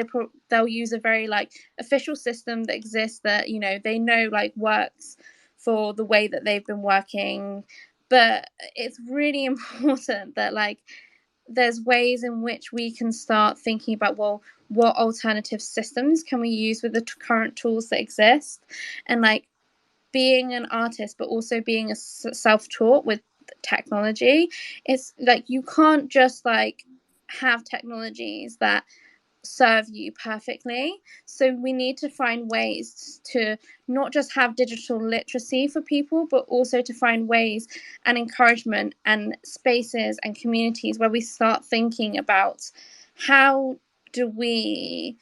they'll use a very like official system that exists, that, you know, they know like works for the way that they've been working. But it's really important that like there's ways in which we can start thinking about, well, what alternative systems can we use with the current tools that exist. And like being an artist but also being a self-taught with technology, it's like you can't just like have technologies that serve you perfectly. So we need to find ways to not just have digital literacy for people, but also to find ways and encouragement and spaces and communities where we start thinking about how do we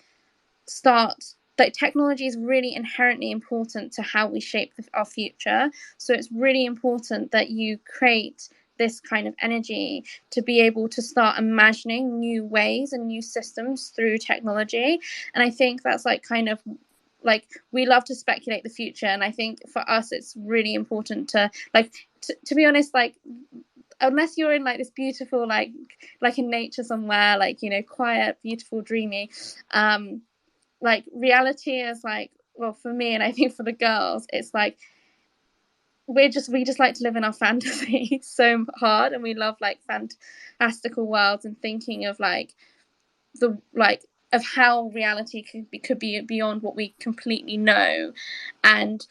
start, like, technology is really inherently important to how we shape our future. So it's really important that you create this kind of energy to be able to start imagining new ways and new systems through technology. And I think that's like kind of like, we love to speculate the future, and I think for us it's really important to like to be honest, like, unless you're in like this beautiful like in nature somewhere, like, you know, quiet, beautiful, dreamy, like reality is like, well, for me, and I think for the girls, it's like we just like to live in our fantasy so hard, and we love like fantastical worlds and thinking of like the like of how reality could be beyond what we completely know. And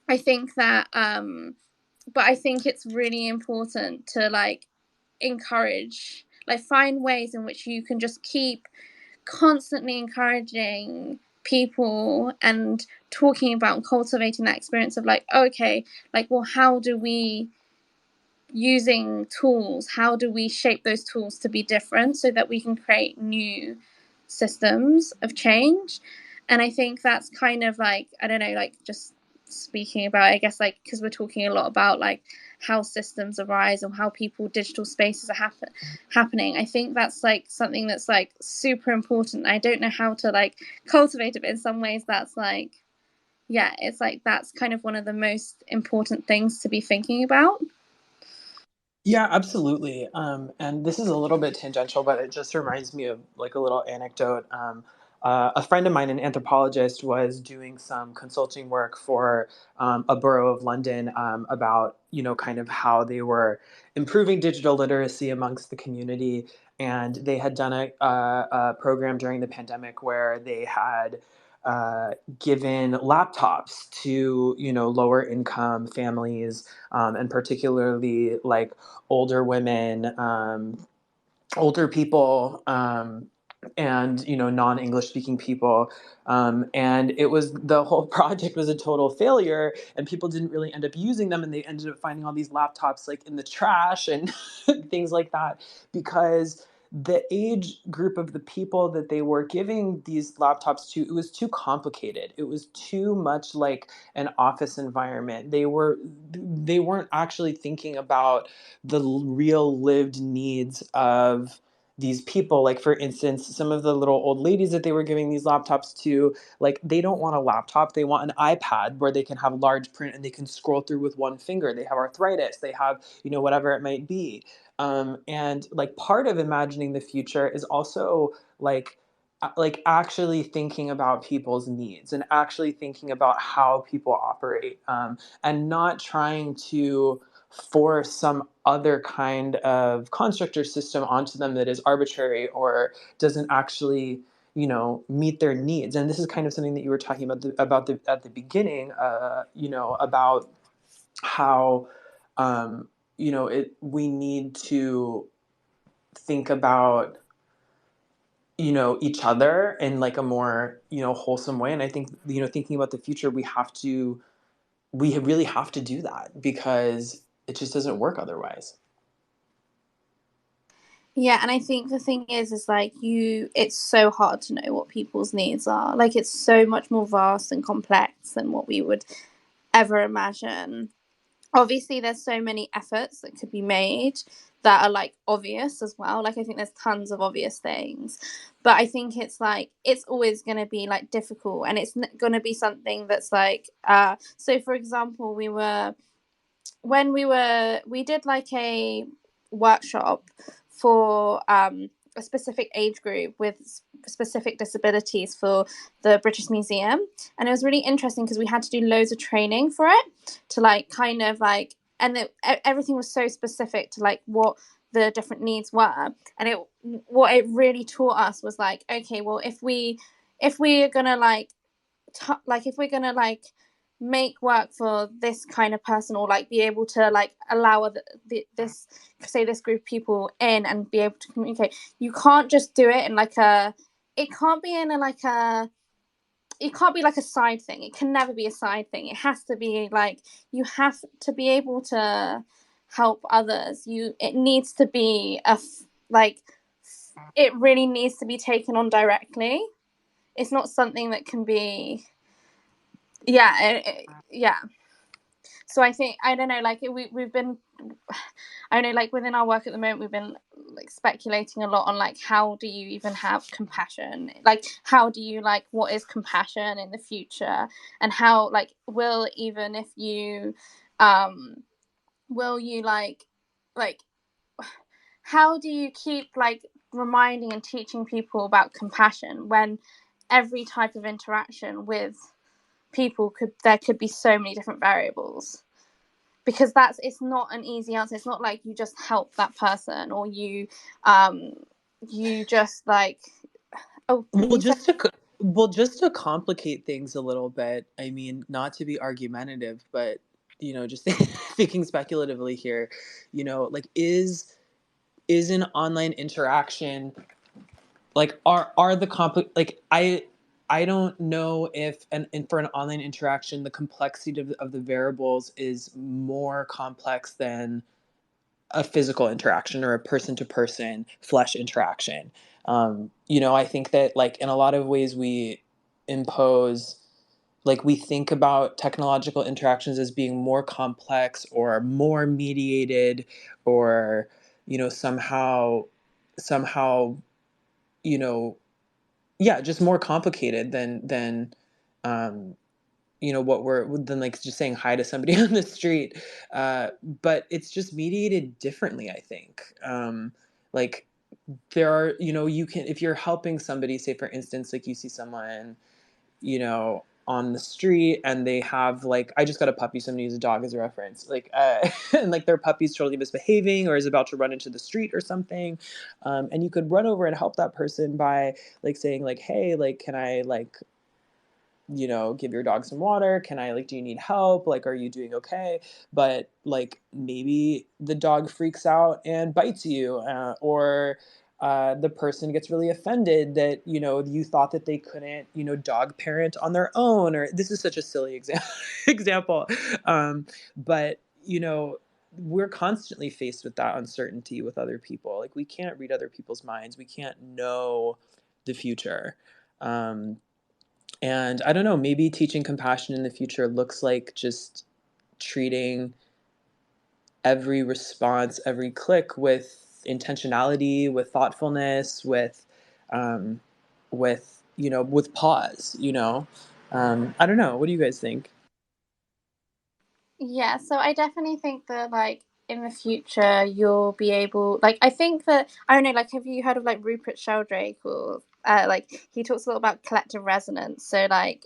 I think that but I think it's really important to like encourage, like find ways in which you can just keep constantly encouraging people and talking about and cultivating that experience of like, okay, like, well, how do we, using tools, how do we shape those tools to be different so that we can create new systems of change. And I think that's kind of like, I don't know, like just speaking about, I guess, like, because we're talking a lot about like how systems arise and how digital spaces are happening. I think that's like something that's like super important. I don't know how to like cultivate it, but in some ways that's like, yeah, it's like that's kind of one of the most important things to be thinking about. Yeah, absolutely. And this is a little bit tangential, but it just reminds me of like a little anecdote. A friend of mine, an anthropologist, was doing some consulting work for a borough of London about, you know, kind of how they were improving digital literacy amongst the community. And they had done a program during the pandemic where they had given laptops to, you know, lower income families, and particularly like older women, older people, and, you know, non-English speaking people. And it was, the whole project was a total failure, and people didn't really end up using them, and they ended up finding all these laptops like in the trash and things like that, because the age group of the people that they were giving these laptops to, it was too complicated. It was too much like an office environment. They weren't actually thinking about the real lived needs of these people. Like, for instance, some of the little old ladies that they were giving these laptops to, like, they don't want a laptop, they want an iPad where they can have large print and they can scroll through with one finger. They have arthritis, they have, you know, whatever it might be. And like, part of imagining the future is also like actually thinking about people's needs and actually thinking about how people operate, and not trying to force some other kind of construct or system onto them that is arbitrary or doesn't actually, you know, meet their needs. And this is kind of something that you were talking about at the beginning, you know, about how, you know, we need to think about each other in like a more, wholesome way. And I think, thinking about the future, we really have to do that, because it just doesn't work otherwise. Yeah, and I think the thing is like it's so hard to know what people's needs are. Like it's so much more vast and complex than what we would ever imagine. Obviously, there's so many efforts that could be made that are like obvious as well. Like I think there's tons of obvious things, but I think it's like it's always going to be like difficult, and it's going to be something that's like so for example, we did like a workshop for a specific age group with specific disabilities for the British Museum, and it was really interesting because we had to do loads of training for it to like kind of like, and everything was so specific to like what the different needs were, and what it really taught us was like, okay, well if we are gonna like if we're gonna like make work for this kind of person, or like be able to like allow this this group of people in and be able to communicate, you can't just do it in like it can't be in a like a it can't be like a side thing. It can never be a side thing. It has to be like you have to be able to help others. It needs to be like it really needs to be taken on directly. It's not something that can be yeah. So I think, I don't know, like we've been, I don't know, like within our work at the moment, we've been like speculating a lot on like how do you even have compassion, like how do you like what is compassion in the future, and how like will even if you will you like how do you keep like reminding and teaching people about compassion when every type of interaction with people there could be so many different variables, because it's not an easy answer. It's not like you just help that person, or you just like Well, just to complicate things a little bit, I mean, not to be argumentative, but just thinking speculatively here, like is an online interaction, like are the like I don't know if and for an online interaction the complexity of the variables is more complex than a physical interaction or a person to person flesh interaction. I think that like in a lot of ways we impose, like we think about technological interactions as being more complex or more mediated, or somehow you know yeah, just more complicated um what we're than like just saying hi to somebody on the street. But it's just mediated differently, I think. Like there are, you can, if you're helping somebody, say for instance, like you see someone on the street and they have like, I just got a puppy, so I'm gonna use a dog as a reference, like and like their puppy's totally misbehaving or is about to run into the street or something. And you could run over and help that person by like saying like, hey, like can I like give your dog some water? Can I like, do you need help? Like, are you doing okay? But like maybe the dog freaks out and bites you, or the person gets really offended that, you thought that they couldn't, dog parent on their own, or this is such a silly example. But, we're constantly faced with that uncertainty with other people. Like we can't read other people's minds. We can't know the future. And I don't know, maybe teaching compassion in the future looks like just treating every response, every click with intentionality, with thoughtfulness, um, with pause. I don't know. What do you guys think? Yeah, so I definitely think that like in the future you'll be able, like I think that, I don't know, like have you heard of like Rupert Sheldrake, or like he talks a lot about collective resonance. So like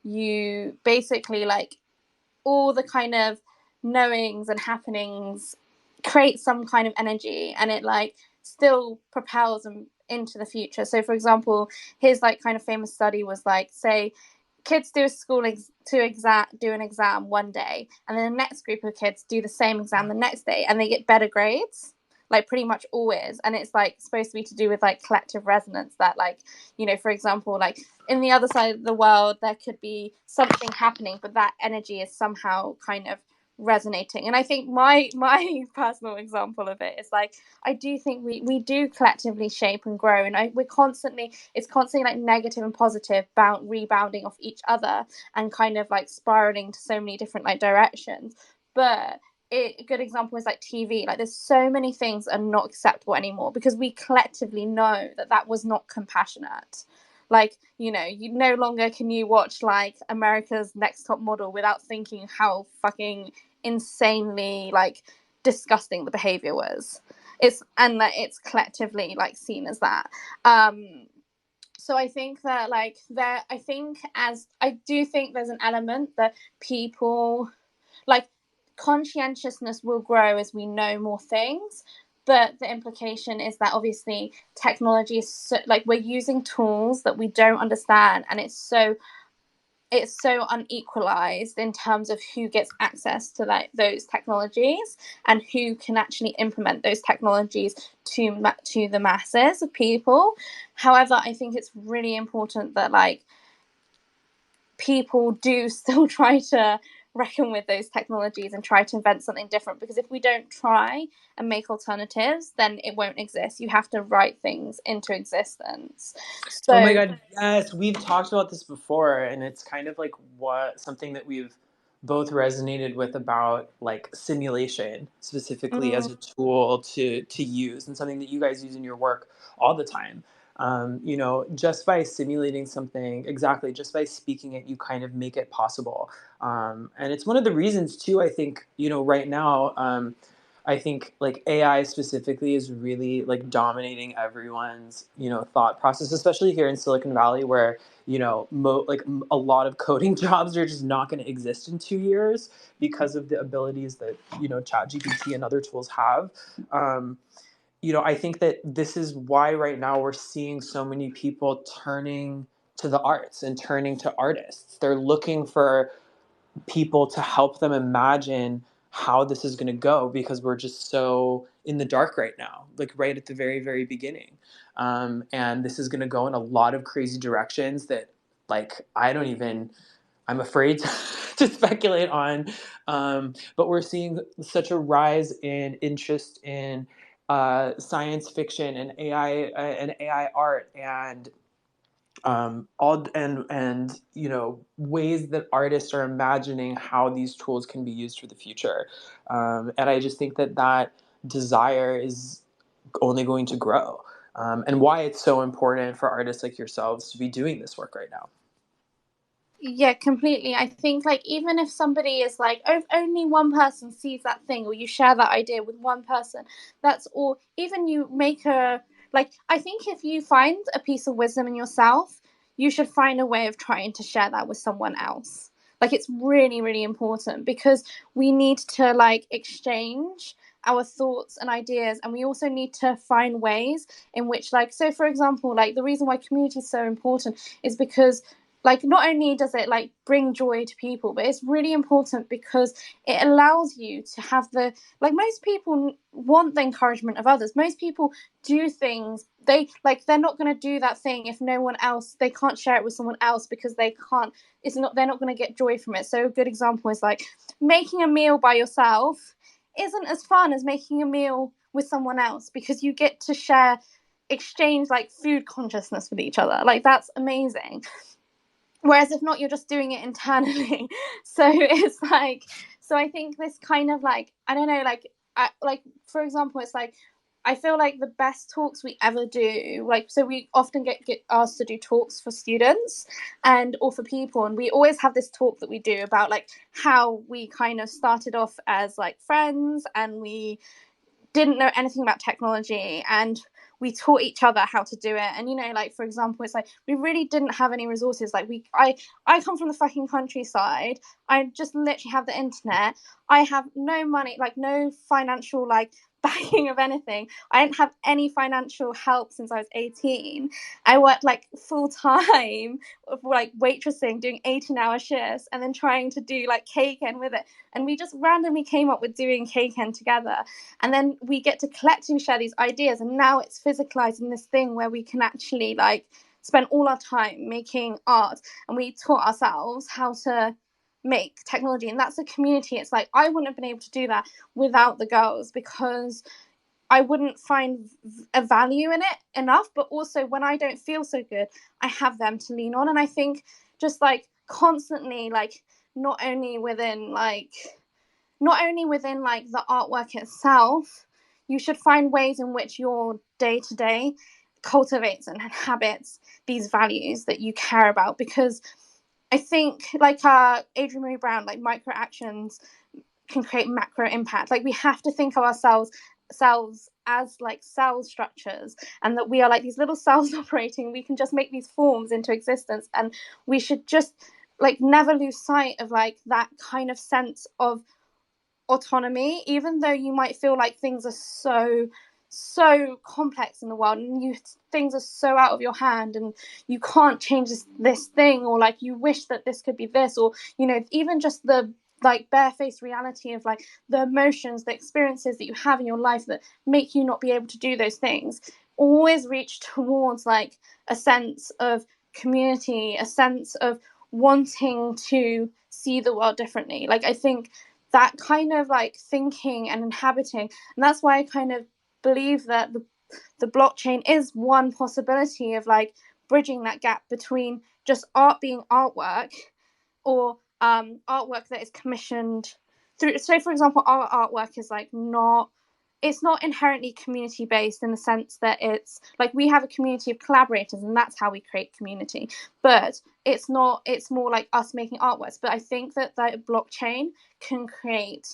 you basically like all the kind of knowings and happenings create some kind of energy, and it like still propels them into the future. So for example, his like kind of famous study was like, say kids do a do an exam one day, and then the next group of kids do the same exam the next day, and they get better grades. like pretty much always, and it's like supposed to be to do with like collective resonance, that like, you know, for example, like in the other side of the world there could be something happening, but that energy is somehow kind of resonating. And I think my personal example of it is like, I do think we do collectively shape and grow, and it's constantly like negative and positive rebounding off each other and kind of like spiraling to so many different like directions. But a good example is like TV. Like there's so many things that are not acceptable anymore because we collectively know that that was not compassionate. Like, you know, you no longer can you watch like America's Next Top Model without thinking how fucking insanely like disgusting the behavior was. It's collectively like seen as that. So I think that like I do think there's an element that people like, conscientiousness will grow as we know more things, but the implication is that obviously technology is so, like, we're using tools that we don't understand, and it's so unequalized in terms of who gets access to like those technologies and who can actually implement those technologies to the masses of people. However, I think it's really important that like people do still try to reckon with those technologies and try to invent something different, because if we don't try and make alternatives, then it won't exist. You have to write things into existence. Oh my So God, yes, we've talked about this before, and it's kind of like something that we've both resonated with about like simulation specifically as a tool to use, and something that you guys use in your work all the time. You know, just by simulating something, exactly, just by speaking it, you kind of make it possible. And it's one of the reasons too, I think, you know, right now, I think like AI specifically is really like dominating everyone's, you know, thought process, especially here in Silicon Valley, where, you know, a lot of coding jobs are just not going to exist in 2 years because of the abilities that, you know, ChatGPT and other tools have. You know, I think that this is why right now we're seeing so many people turning to the arts and turning to artists. They're looking for people to help them imagine how this is going to go, because we're just so in the dark right now, like right at the very, very beginning. And this is going to go in a lot of crazy directions that, like, I'm afraid to speculate on. But we're seeing such a rise in interest in science fiction and AI art, and all and you know, ways that artists are imagining how these tools can be used for the future. And I just think that that desire is only going to grow, and why it's so important for artists like yourselves to be doing this work right now. yeah, completely. I think like even if somebody is like, oh, if only one person sees that thing, or you share that idea with one person, that's all. Even you make I think if you find a piece of wisdom in yourself, you should find a way of trying to share that with someone else. Like it's really, really important, because we need to like exchange our thoughts and ideas, and we also need to find ways in which, like, so for example, like the reason why community is so important is because like not only does it like bring joy to people, but it's really important because it allows you to have the, like, most people want the encouragement of others. Most people do things, they're not going to do that thing if no one else, they can't share it with someone else, because they're not going to get joy from it. So a good example is like making a meal by yourself isn't as fun as making a meal with someone else, because you get to exchange like food consciousness with each other. Like that's amazing. Whereas if not, you're just doing it internally. So it's like, so I think this kind of like, I don't know, like for example, it's like, I feel like the best talks we ever do, like, so we often get asked to do talks for students or for people, and we always have this talk that we do about like how we kind of started off as like friends, and we didn't know anything about technology, and we taught each other how to do it. And you know, like for example, it's like we really didn't have any resources. Like I come from the fucking countryside. I just literally have the internet. I have no money, like no financial like backing of anything. I didn't have any financial help since I was 18. I worked like full time, like waitressing, doing 18-hour shifts, and then trying to do like Keiken with it. And we just randomly came up with doing Keiken together. And then we get to collectively share these ideas. And now it's physicalized in this thing where we can actually like spend all our time making art. And we taught ourselves how to make technology, and that's a community. It's like I wouldn't have been able to do that without the girls, because I wouldn't find a value in it enough. But also when I don't feel so good, I have them to lean on. And I think just like constantly, like not only within like the artwork itself, you should find ways in which your day to day cultivates and inhabits these values that you care about. Because I think, like Adrienne Marie Brown, like micro actions can create macro impact. Like we have to think of ourselves as like cell structures, and that we are like these little cells operating. We can just make these forms into existence, and we should just like never lose sight of like that kind of sense of autonomy, even though you might feel like things are so complex in the world, and things are so out of your hand, and you can't change this thing, or like you wish that this could be this, or even just the like barefaced reality of like the emotions, the experiences that you have in your life that make you not be able to do those things. Always reach towards like a sense of community, a sense of wanting to see the world differently. Like I think that kind of like thinking and inhabiting, and that's why I kind of believe that the blockchain is one possibility of like bridging that gap between just art being artwork, or artwork that is commissioned through. So for example, our artwork is like it's not inherently community based, in the sense that it's like we have a community of collaborators, and that's how we create community. But it's more like us making artworks. But I think that the blockchain can create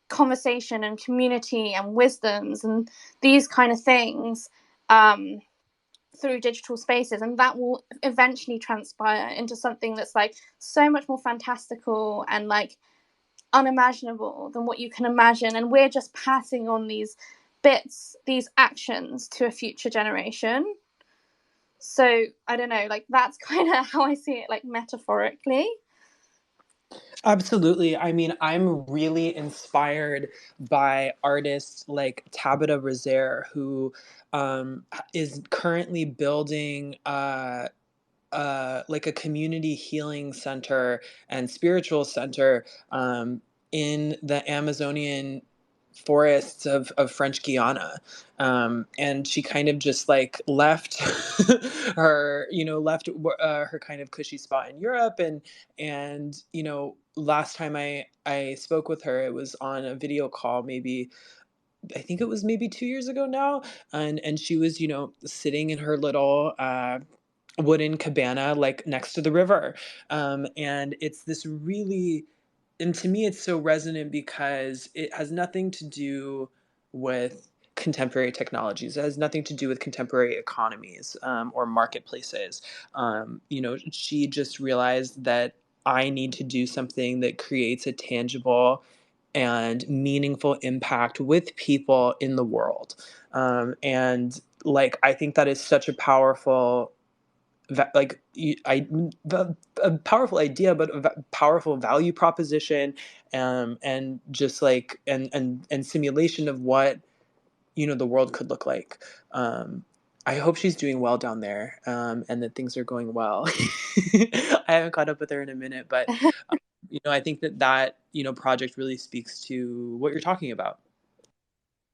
conversation and community and wisdoms and these kind of things through digital spaces, and that will eventually transpire into something that's like so much more fantastical and like unimaginable than what you can imagine. And we're just passing on these bits, these actions, to a future generation. So I don't know, like that's kind of how I see it, like metaphorically. Absolutely. I mean, I'm really inspired by artists like Tabitha Rezaire, who is currently building like a community healing center and spiritual center in the Amazonian forests of French Guiana. And she kind of just like left her kind of cushy spot in Europe. And last time I spoke with her, it was on a video call, maybe I think it was maybe 2 years ago now. And she was, sitting in her little wooden cabana like next to the river. And it's this really, and to me it's so resonant because it has nothing to do with contemporary technologies. It has nothing to do with contemporary economies or marketplaces. She just realized that I need to do something that creates a tangible and meaningful impact with people in the world. And like I think that is such a powerful a powerful idea, but a powerful value proposition, and just like and simulation of what the world could look like. I hope she's doing well down there, and that things are going well. I haven't caught up with her in a minute, but I think that project really speaks to what you're talking about.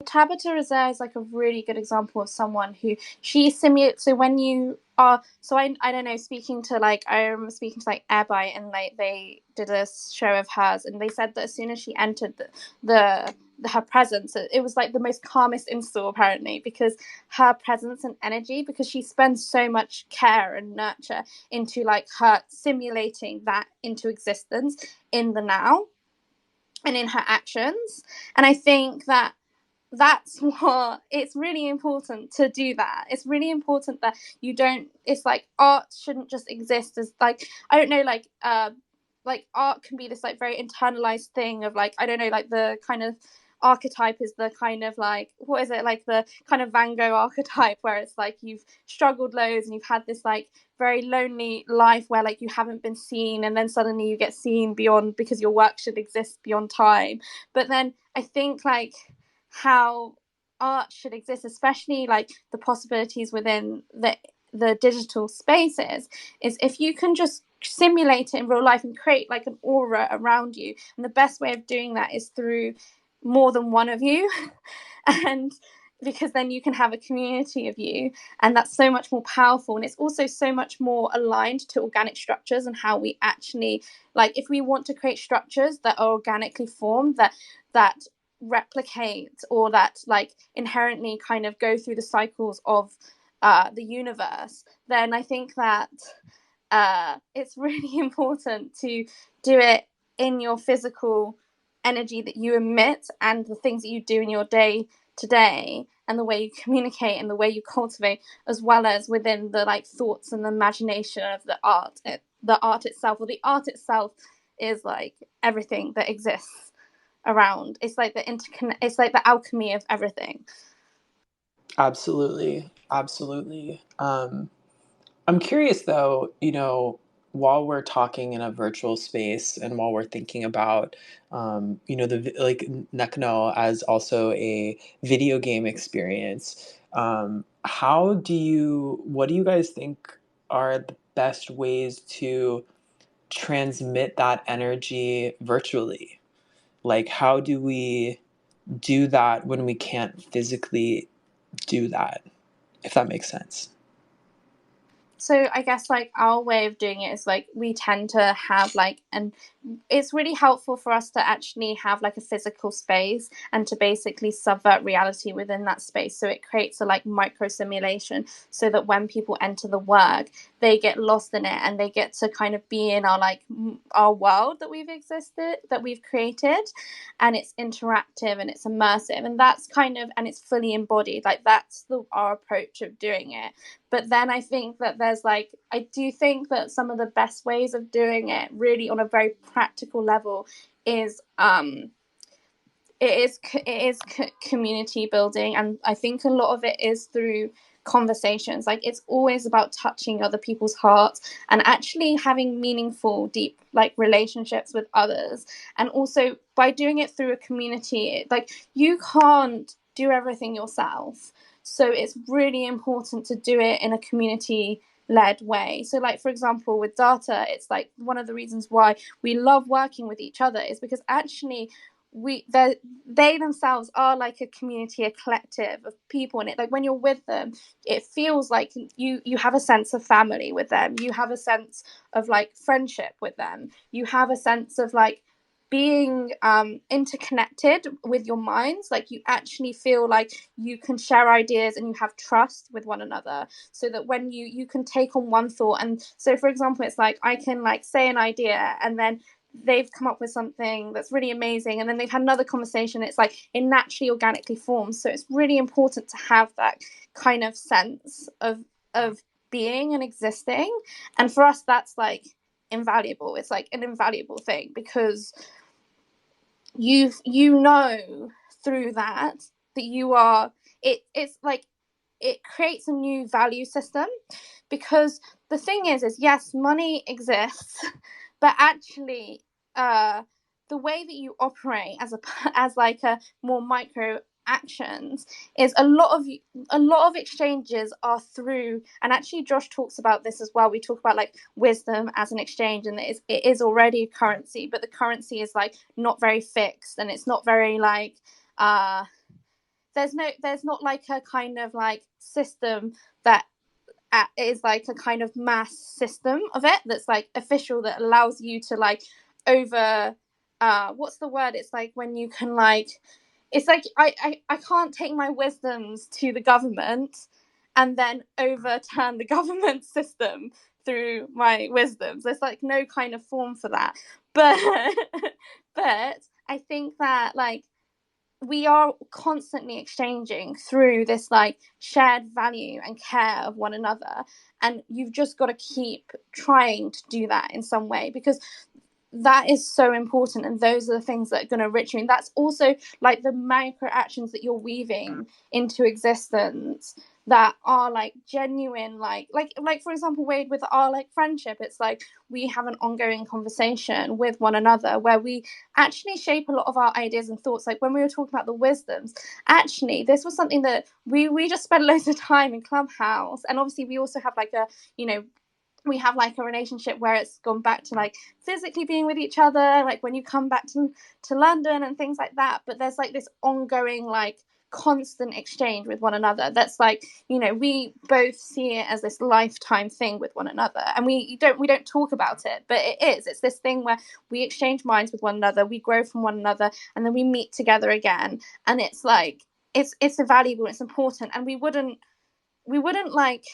Tabitha Rezaire is like a really good example of someone who she simulates. So when you are, so I don't know, I remember speaking to like Airbyte, and like they did a show of hers, and they said that as soon as she entered her presence, it was like the most calmest install apparently, because her presence and energy, because she spends so much care and nurture into like her simulating that into existence in the now and in her actions. And I think that's what it's really important to do. That it's really important that you don't, it's like art shouldn't just exist as like, I don't know, like art can be this like very internalized thing of like, I don't know, like the kind of archetype is the kind of like, what is it, like the kind of Van Gogh archetype, where it's like you've struggled loads and you've had this like very lonely life where like you haven't been seen, and then suddenly you get seen beyond, because your work should exist beyond time. But then I think like how art should exist, especially like the possibilities within the digital spaces, is if you can just simulate it in real life and create like an aura around you. And the best way of doing that is through more than one of you. And because then you can have a community of you, and that's so much more powerful. And it's also so much more aligned to organic structures and how we actually, like, if we want to create structures that are organically formed, that replicate, or that like inherently kind of go through the cycles of the universe, then I think that it's really important to do it in your physical energy that you emit, and the things that you do in your day to day, and the way you communicate and the way you cultivate, as well as within the like thoughts and the imagination of the art itself. Or the art itself is like everything that exists around. It's like it's like the alchemy of everything. Absolutely. Absolutely. I'm curious though, while we're talking in a virtual space and while we're thinking about, the like Nekno as also a video game experience, what do you guys think are the best ways to transmit that energy virtually? Like, how do we do that when we can't physically do that, if that makes sense? So I guess like our way of doing it is like we tend to have like, and it's really helpful for us to actually have like a physical space and to basically subvert reality within that space. So it creates a like micro simulation, so that when people enter the work, they get lost in it and they get to kind of be in our like our world that we've created, and it's interactive and it's immersive, and that's kind of, and it's fully embodied. Like that's our approach of doing it. But then I think that I do think that some of the best ways of doing it really on a very practical level is community building. And I think a lot of it is through conversations. Like it's always about touching other people's hearts and actually having meaningful, deep like relationships with others. And also by doing it through a community, like you can't do everything yourself. So it's really important to do it in a community led way. So like, for example, with data, it's like one of the reasons why we love working with each other is because actually they themselves are like a community, a collective of people in it. Like when you're with them, it feels like you have a sense of family with them, you have a sense of like friendship with them, you have a sense of like being interconnected with your minds. Like you actually feel like you can share ideas and you have trust with one another, so that when you can take on one thought. And so for example, it's like I can like say an idea and then they've come up with something that's really amazing, and then they've had another conversation. It's like it naturally organically forms. So it's really important to have that kind of sense of being and existing. And for us that's like invaluable. It's like an invaluable thing, because you know through that you are it's like it creates a new value system. Because the thing is yes, money exists, but actually the way that you operate as like a more micro actions is a lot of exchanges are through. And actually Josh talks about this as well. We talk about like wisdom as an exchange, and it is already a currency, but the currency is like not very fixed, and it's not very like there's not like a kind of like system that is like a kind of mass system of it that's like official, that allows you to like over what's the word, it's like when you can like, it's like I can't take my wisdoms to the government and then overturn the government system through my wisdoms. There's like no kind of form for that. But but I think that like we are constantly exchanging through this like shared value and care of one another, and you've just got to keep trying to do that in some way. Because that is so important, and those are the things that are going to enrich you. And that's also like the micro actions that you're weaving into existence that are like genuine, like for example, Wade, with our like friendship, it's like we have an ongoing conversation with one another where we actually shape a lot of our ideas and thoughts. Like when we were talking about the wisdoms, actually this was something that we just spent loads of time in Clubhouse. And obviously we also have like a, you know, we have like a relationship where it's gone back to like physically being with each other, like when you come back to London and things like that. But there's like this ongoing like constant exchange with one another that's like, you know, we both see it as this lifetime thing with one another, and we don't talk about it, but it's this thing where we exchange minds with one another, we grow from one another, and then we meet together again. And it's like it's valuable, it's important, and we wouldn't like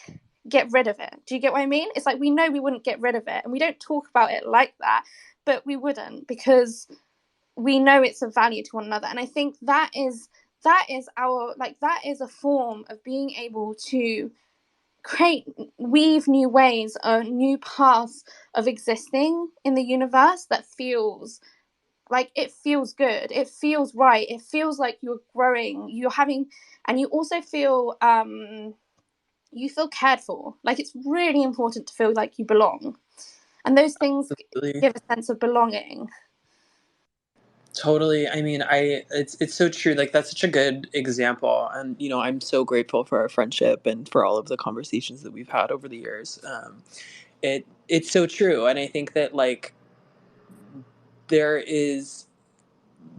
get rid of it. Do you get what I mean? It's like we know we wouldn't get rid of it, and we don't talk about it like that, but we wouldn't, because we know it's of value to one another. And I think that is our, like, that is a form of being able to weave new ways or new paths of existing in the universe that feels like, it feels good, it feels right, it feels like you're growing, you're having, and you also feel you feel cared for. Like, it's really important to feel like you belong, and those things Absolutely. give a sense of belonging. Totally. I mean, it's so true. Like, that's such a good example, and you know, I'm so grateful for our friendship and for all of the conversations that we've had over the years. It's so true, and I think that like there is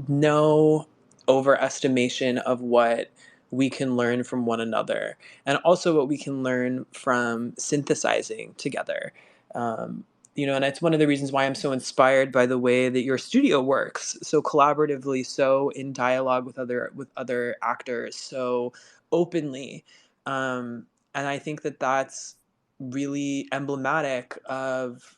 no overestimation of what we can learn from one another, and also what we can learn from synthesizing together. Um, you know, and it's one of the reasons why I'm so inspired by the way that your studio works so collaboratively, so in dialogue with other actors, so openly. And I think that that's really emblematic of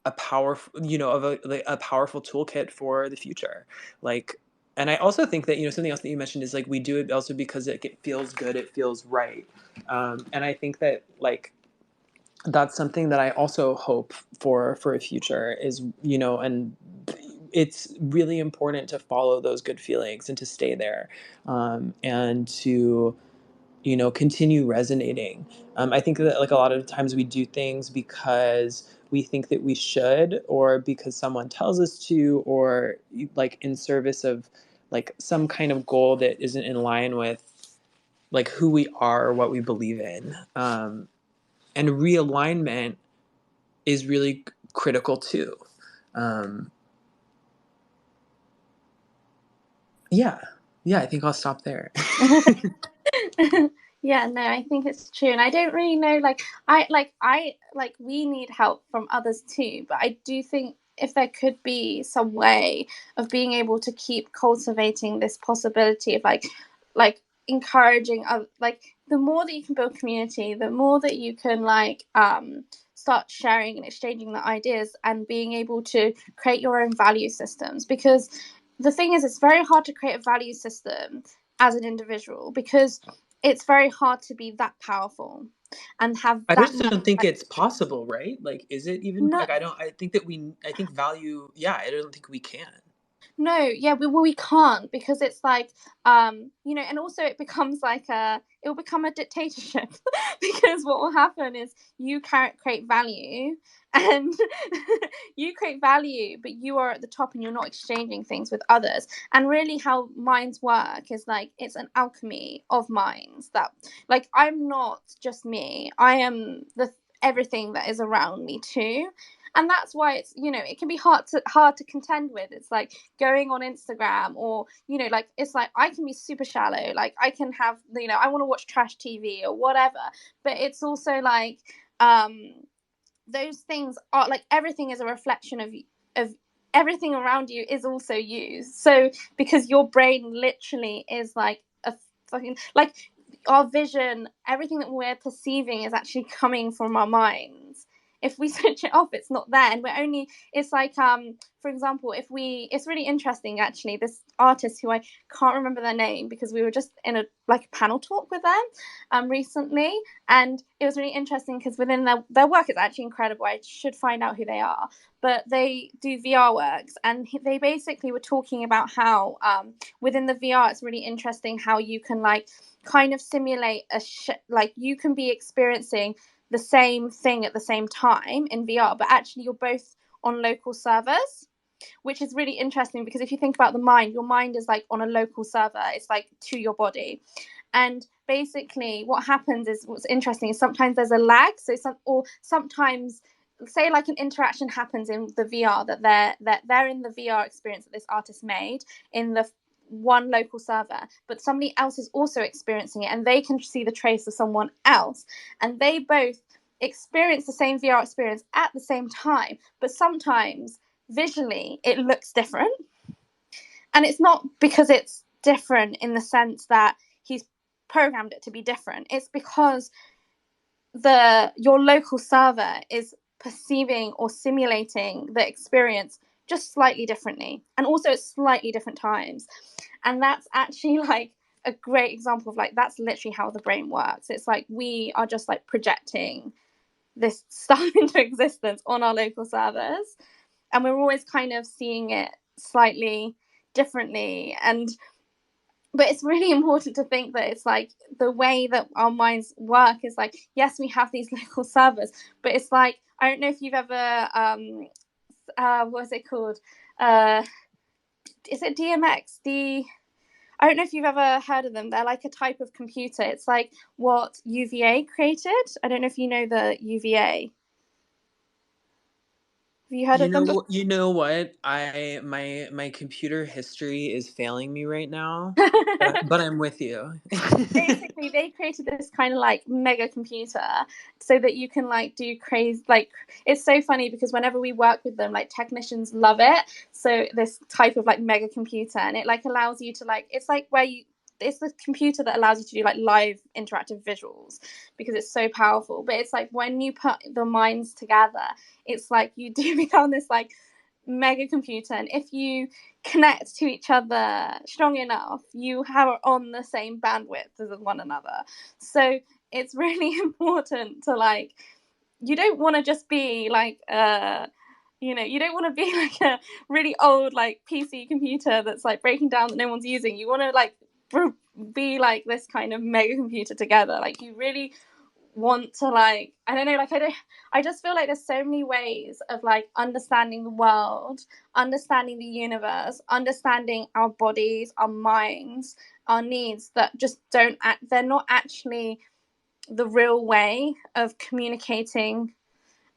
a powerful, you know, of a powerful toolkit for the future. Like, and I also think that, you know, something else that you mentioned is like, we do it also because it feels good, it feels right. And I think that like, that's something that I also hope for a future is, you know, and it's really important to follow those good feelings and to stay there, and to, you know, continue resonating. I think that like a lot of times we do things because we think that we should, or because someone tells us to, or like in service of like some kind of goal that isn't in line with like who we are or what we believe in. And realignment is really critical too. Um, yeah, yeah, I think I'll stop there. Yeah, no, I think it's true. And I don't really know, I we need help from others too, but I do think if there could be some way of being able to keep cultivating this possibility of like encouraging like, the more that you can build community, the more that you can like start sharing and exchanging the ideas and being able to create your own value systems. Because the thing is, it's very hard to create a value system as an individual, because it's very hard to be that powerful and have I that just much. don't think it's possible, right? Like, is it even No, like, I think that I think value, yeah, I don't think we can. no, yeah, we can't, because it's like, you know, and also it becomes like it will become a dictatorship because what will happen is you create value, and you create value, but you are at the top and you're not exchanging things with others. And really how minds work is like, it's an alchemy of minds, that like, I'm not just me, I am everything that is around me too. And that's why it's, you know, it can be hard to contend with. It's like going on Instagram, or, you know, like, it's like I can be super shallow, like I can have, you know, I want to watch trash TV or whatever, but it's also like those things are like, everything is a reflection of everything around you is also you. So because your brain literally is like a fucking, like, our vision, everything that we're perceiving is actually coming from our minds. if we switch it off, it's not there. And we're only, it's like, for example, it's really interesting actually, this artist who I can't remember their name because we were just in a panel talk with them recently, and it was really interesting because within their work is actually incredible. I should find out who they are, but they do VR works, and they basically were talking about how within the VR it's really interesting how you can kind of simulate you can be experiencing the same thing at the same time in VR, but actually you're both on local servers, which is really interesting because if you think about the mind, your mind is on a local server. It's to your body. And basically what happens is, what's interesting is sometimes there's a lag. So sometimes say an interaction happens in the VR that they're in the VR experience that this artist made in the one local server, but somebody else is also experiencing it, and they can see the trace of someone else, and they both experience the same VR experience at the same time, but sometimes visually it looks different. And it's not because it's different in the sense that he's programmed it to be different. It's because your local server is perceiving or simulating the experience just slightly differently, and also at slightly different times. And that's actually a great example of that's literally how the brain works. It's we are just projecting this stuff into existence on our local servers, and we're always kind of seeing it slightly differently. But it's really important to think that it's the way that our minds work is yes, we have these local servers, but it's I don't know if you've ever what is it called, is it DMX? I don't know if you've ever heard of them. They're a type of computer. It's what UVA created. I don't know if you know the UVA. Have you heard of them? You know what? My computer history is failing me right now, but I'm with you. Basically, they created this kind of mega computer so that you can do crazy. It's so funny because whenever we work with them, technicians love it. So this type of mega computer, and it allows you to it's it's the computer that allows you to do live interactive visuals because it's so powerful. But it's when you put the minds together, it's you do become this mega computer, and if you connect to each other strong enough, you are on the same bandwidth as one another. So it's really important to you don't want to just be you don't want to be a really old PC computer that's breaking down that no one's using. You want to be this kind of mega computer together. You really want to I don't know, I just feel there's so many ways of understanding the world, understanding the universe, understanding our bodies, our minds, our needs that just they're not actually the real way of communicating.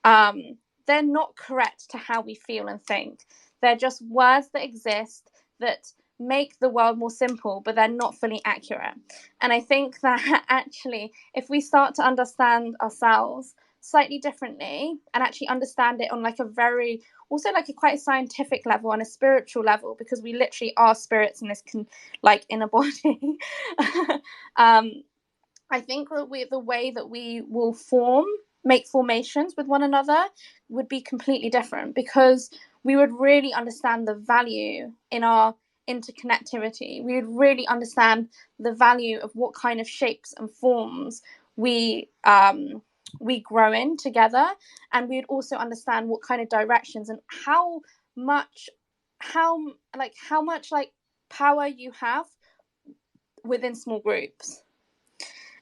They're not correct to how we feel and think. They're just words that exist that make the world more simple, but they're not fully accurate. And I think that actually, if we start to understand ourselves slightly differently and actually understand it on a very, also a quite scientific level and a spiritual level, because we literally are spirits in this in a body. I think that the way that we will make formations with one another would be completely different, because we would really understand the value in our interconnectivity. We would really understand the value of what kind of shapes and forms we grow in together, and we would also understand what kind of directions and how much power you have within small groups.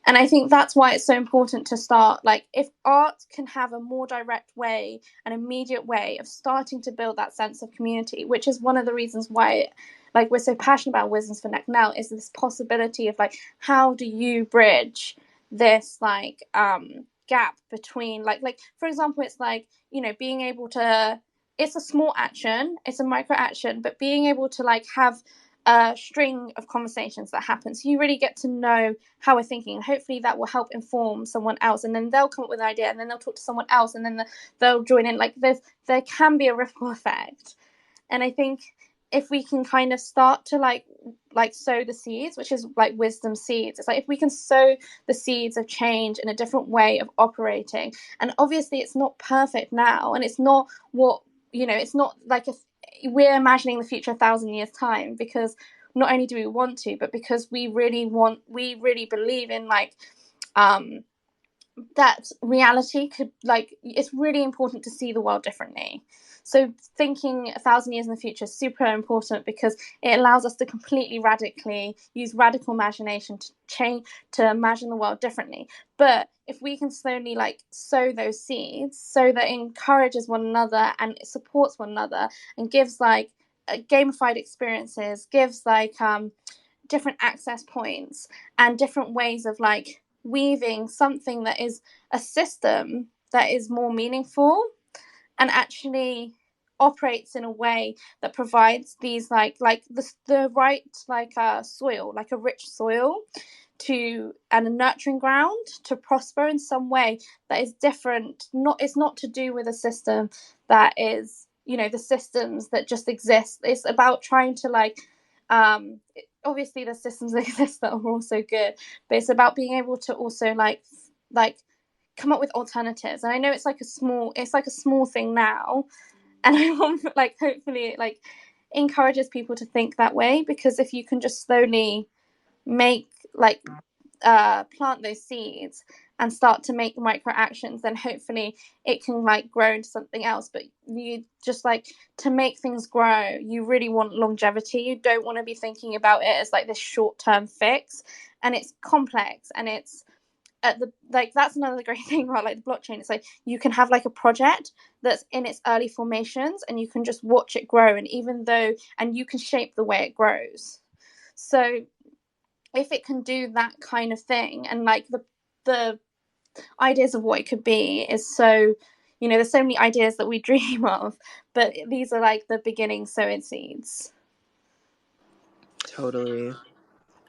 And I think that's why it's so important to start, if art can have a more direct way, an immediate way of starting to build that sense of community, which is one of the reasons why we're so passionate about Wisdoms for Neck now, is this possibility of how do you bridge this gap between for example, it's being able to, it's a small action, it's a micro action, but being able to have a string of conversations that happen, so you really get to know how we're thinking. Hopefully that will help inform someone else, and then they'll come up with an idea, and then they'll talk to someone else, and then they'll join in. There can be a ripple effect. And I think if we can kind of start to like sow the seeds, which is like wisdom seeds. It's like if we can sow the seeds of change in a different way of operating, and obviously it's not perfect now, and it's not what, you know, it's not like if we're imagining the future 1,000 years time, because not only do we want to, but because we really believe in like that reality could, like, it's really important to see the world differently. So thinking 1,000 years in the future is super important, because it allows us to completely radically use radical imagination to change, to imagine the world differently. But if we can slowly like sow those seeds so that it encourages one another and it supports one another and gives like gamified experiences, gives like different access points and different ways of like weaving something that is a system that is more meaningful and actually operates in a way that provides these like the right like soil, like a rich soil to, and a nurturing ground to prosper in some way that is different. Not, it's not to do with a system that is, you know, the systems that just exist. It's about trying to like obviously the systems that exist that are also good, but it's about being able to also like come up with alternatives. And I know it's like a small thing now, and I want like hopefully it like encourages people to think that way, because if you can just slowly make like plant those seeds and start to make micro actions, then hopefully it can like grow into something else. But you just like, to make things grow, you really want longevity. You don't want to be thinking about it as like this short-term fix, and it's complex, and it's at the like, that's another great thing about like the blockchain. It's like you can have like a project that's in its early formations and you can just watch it grow, and even though, and you can shape the way it grows. So if it can do that kind of thing, and like the ideas of what it could be is so, you know, there's so many ideas that we dream of, but these are like the beginning sowing seeds. Totally.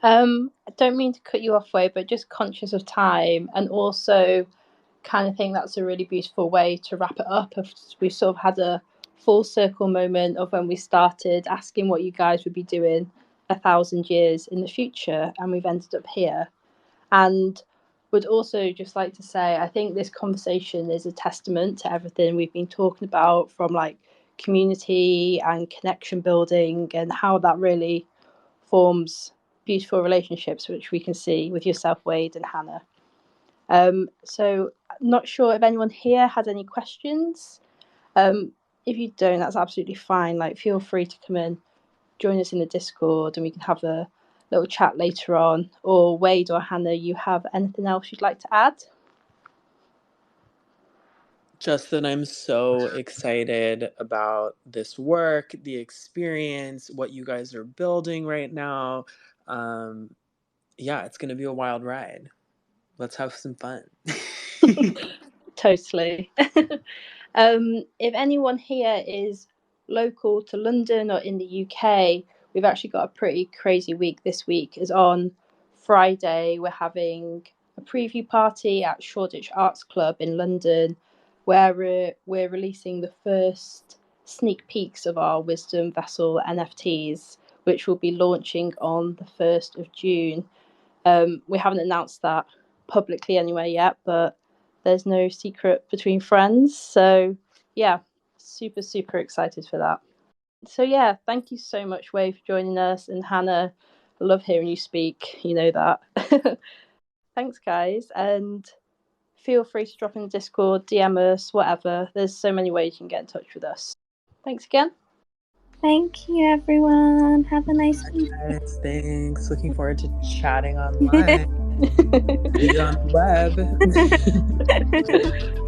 I don't mean to cut you off, Way, but just conscious of time, and also kind of think that's a really beautiful way to wrap it up. We've sort of had a full circle moment of when we started asking what you guys would be doing 1,000 years in the future, and we've ended up here. And would also just like to say, I think this conversation is a testament to everything we've been talking about, from like community and connection building, and how that really forms beautiful relationships, which we can see with yourself, Wade, and Hannah. So not sure if anyone here had any questions. If you don't, that's absolutely fine. Like, feel free to come in, join us in the Discord, and we can have a little chat later on. Or Wade or Hannah, you have anything else you'd like to add? Just that I'm so excited about this work, the experience, what you guys are building right now. Yeah, it's going to be a wild ride. Let's have some fun. Totally. If anyone here is local to London or in the UK, we've actually got a pretty crazy week this week. As on Friday, we're having a preview party at Shoreditch Arts Club in London, where we're releasing the first sneak peeks of our Wisdom Vessel NFTs, which will be launching on the 1st of June. We haven't announced that publicly anywhere yet, but there's no secret between friends. So yeah, super, super excited for that. So yeah, thank you so much, Wei, for joining us. And Hannah, I love hearing you speak. You know that. Thanks, guys. And feel free to drop in the Discord, DM us, whatever. There's so many ways you can get in touch with us. Thanks again. Thank you, everyone. Have a nice week. Guys, thanks. Looking forward to chatting online. See you on the web.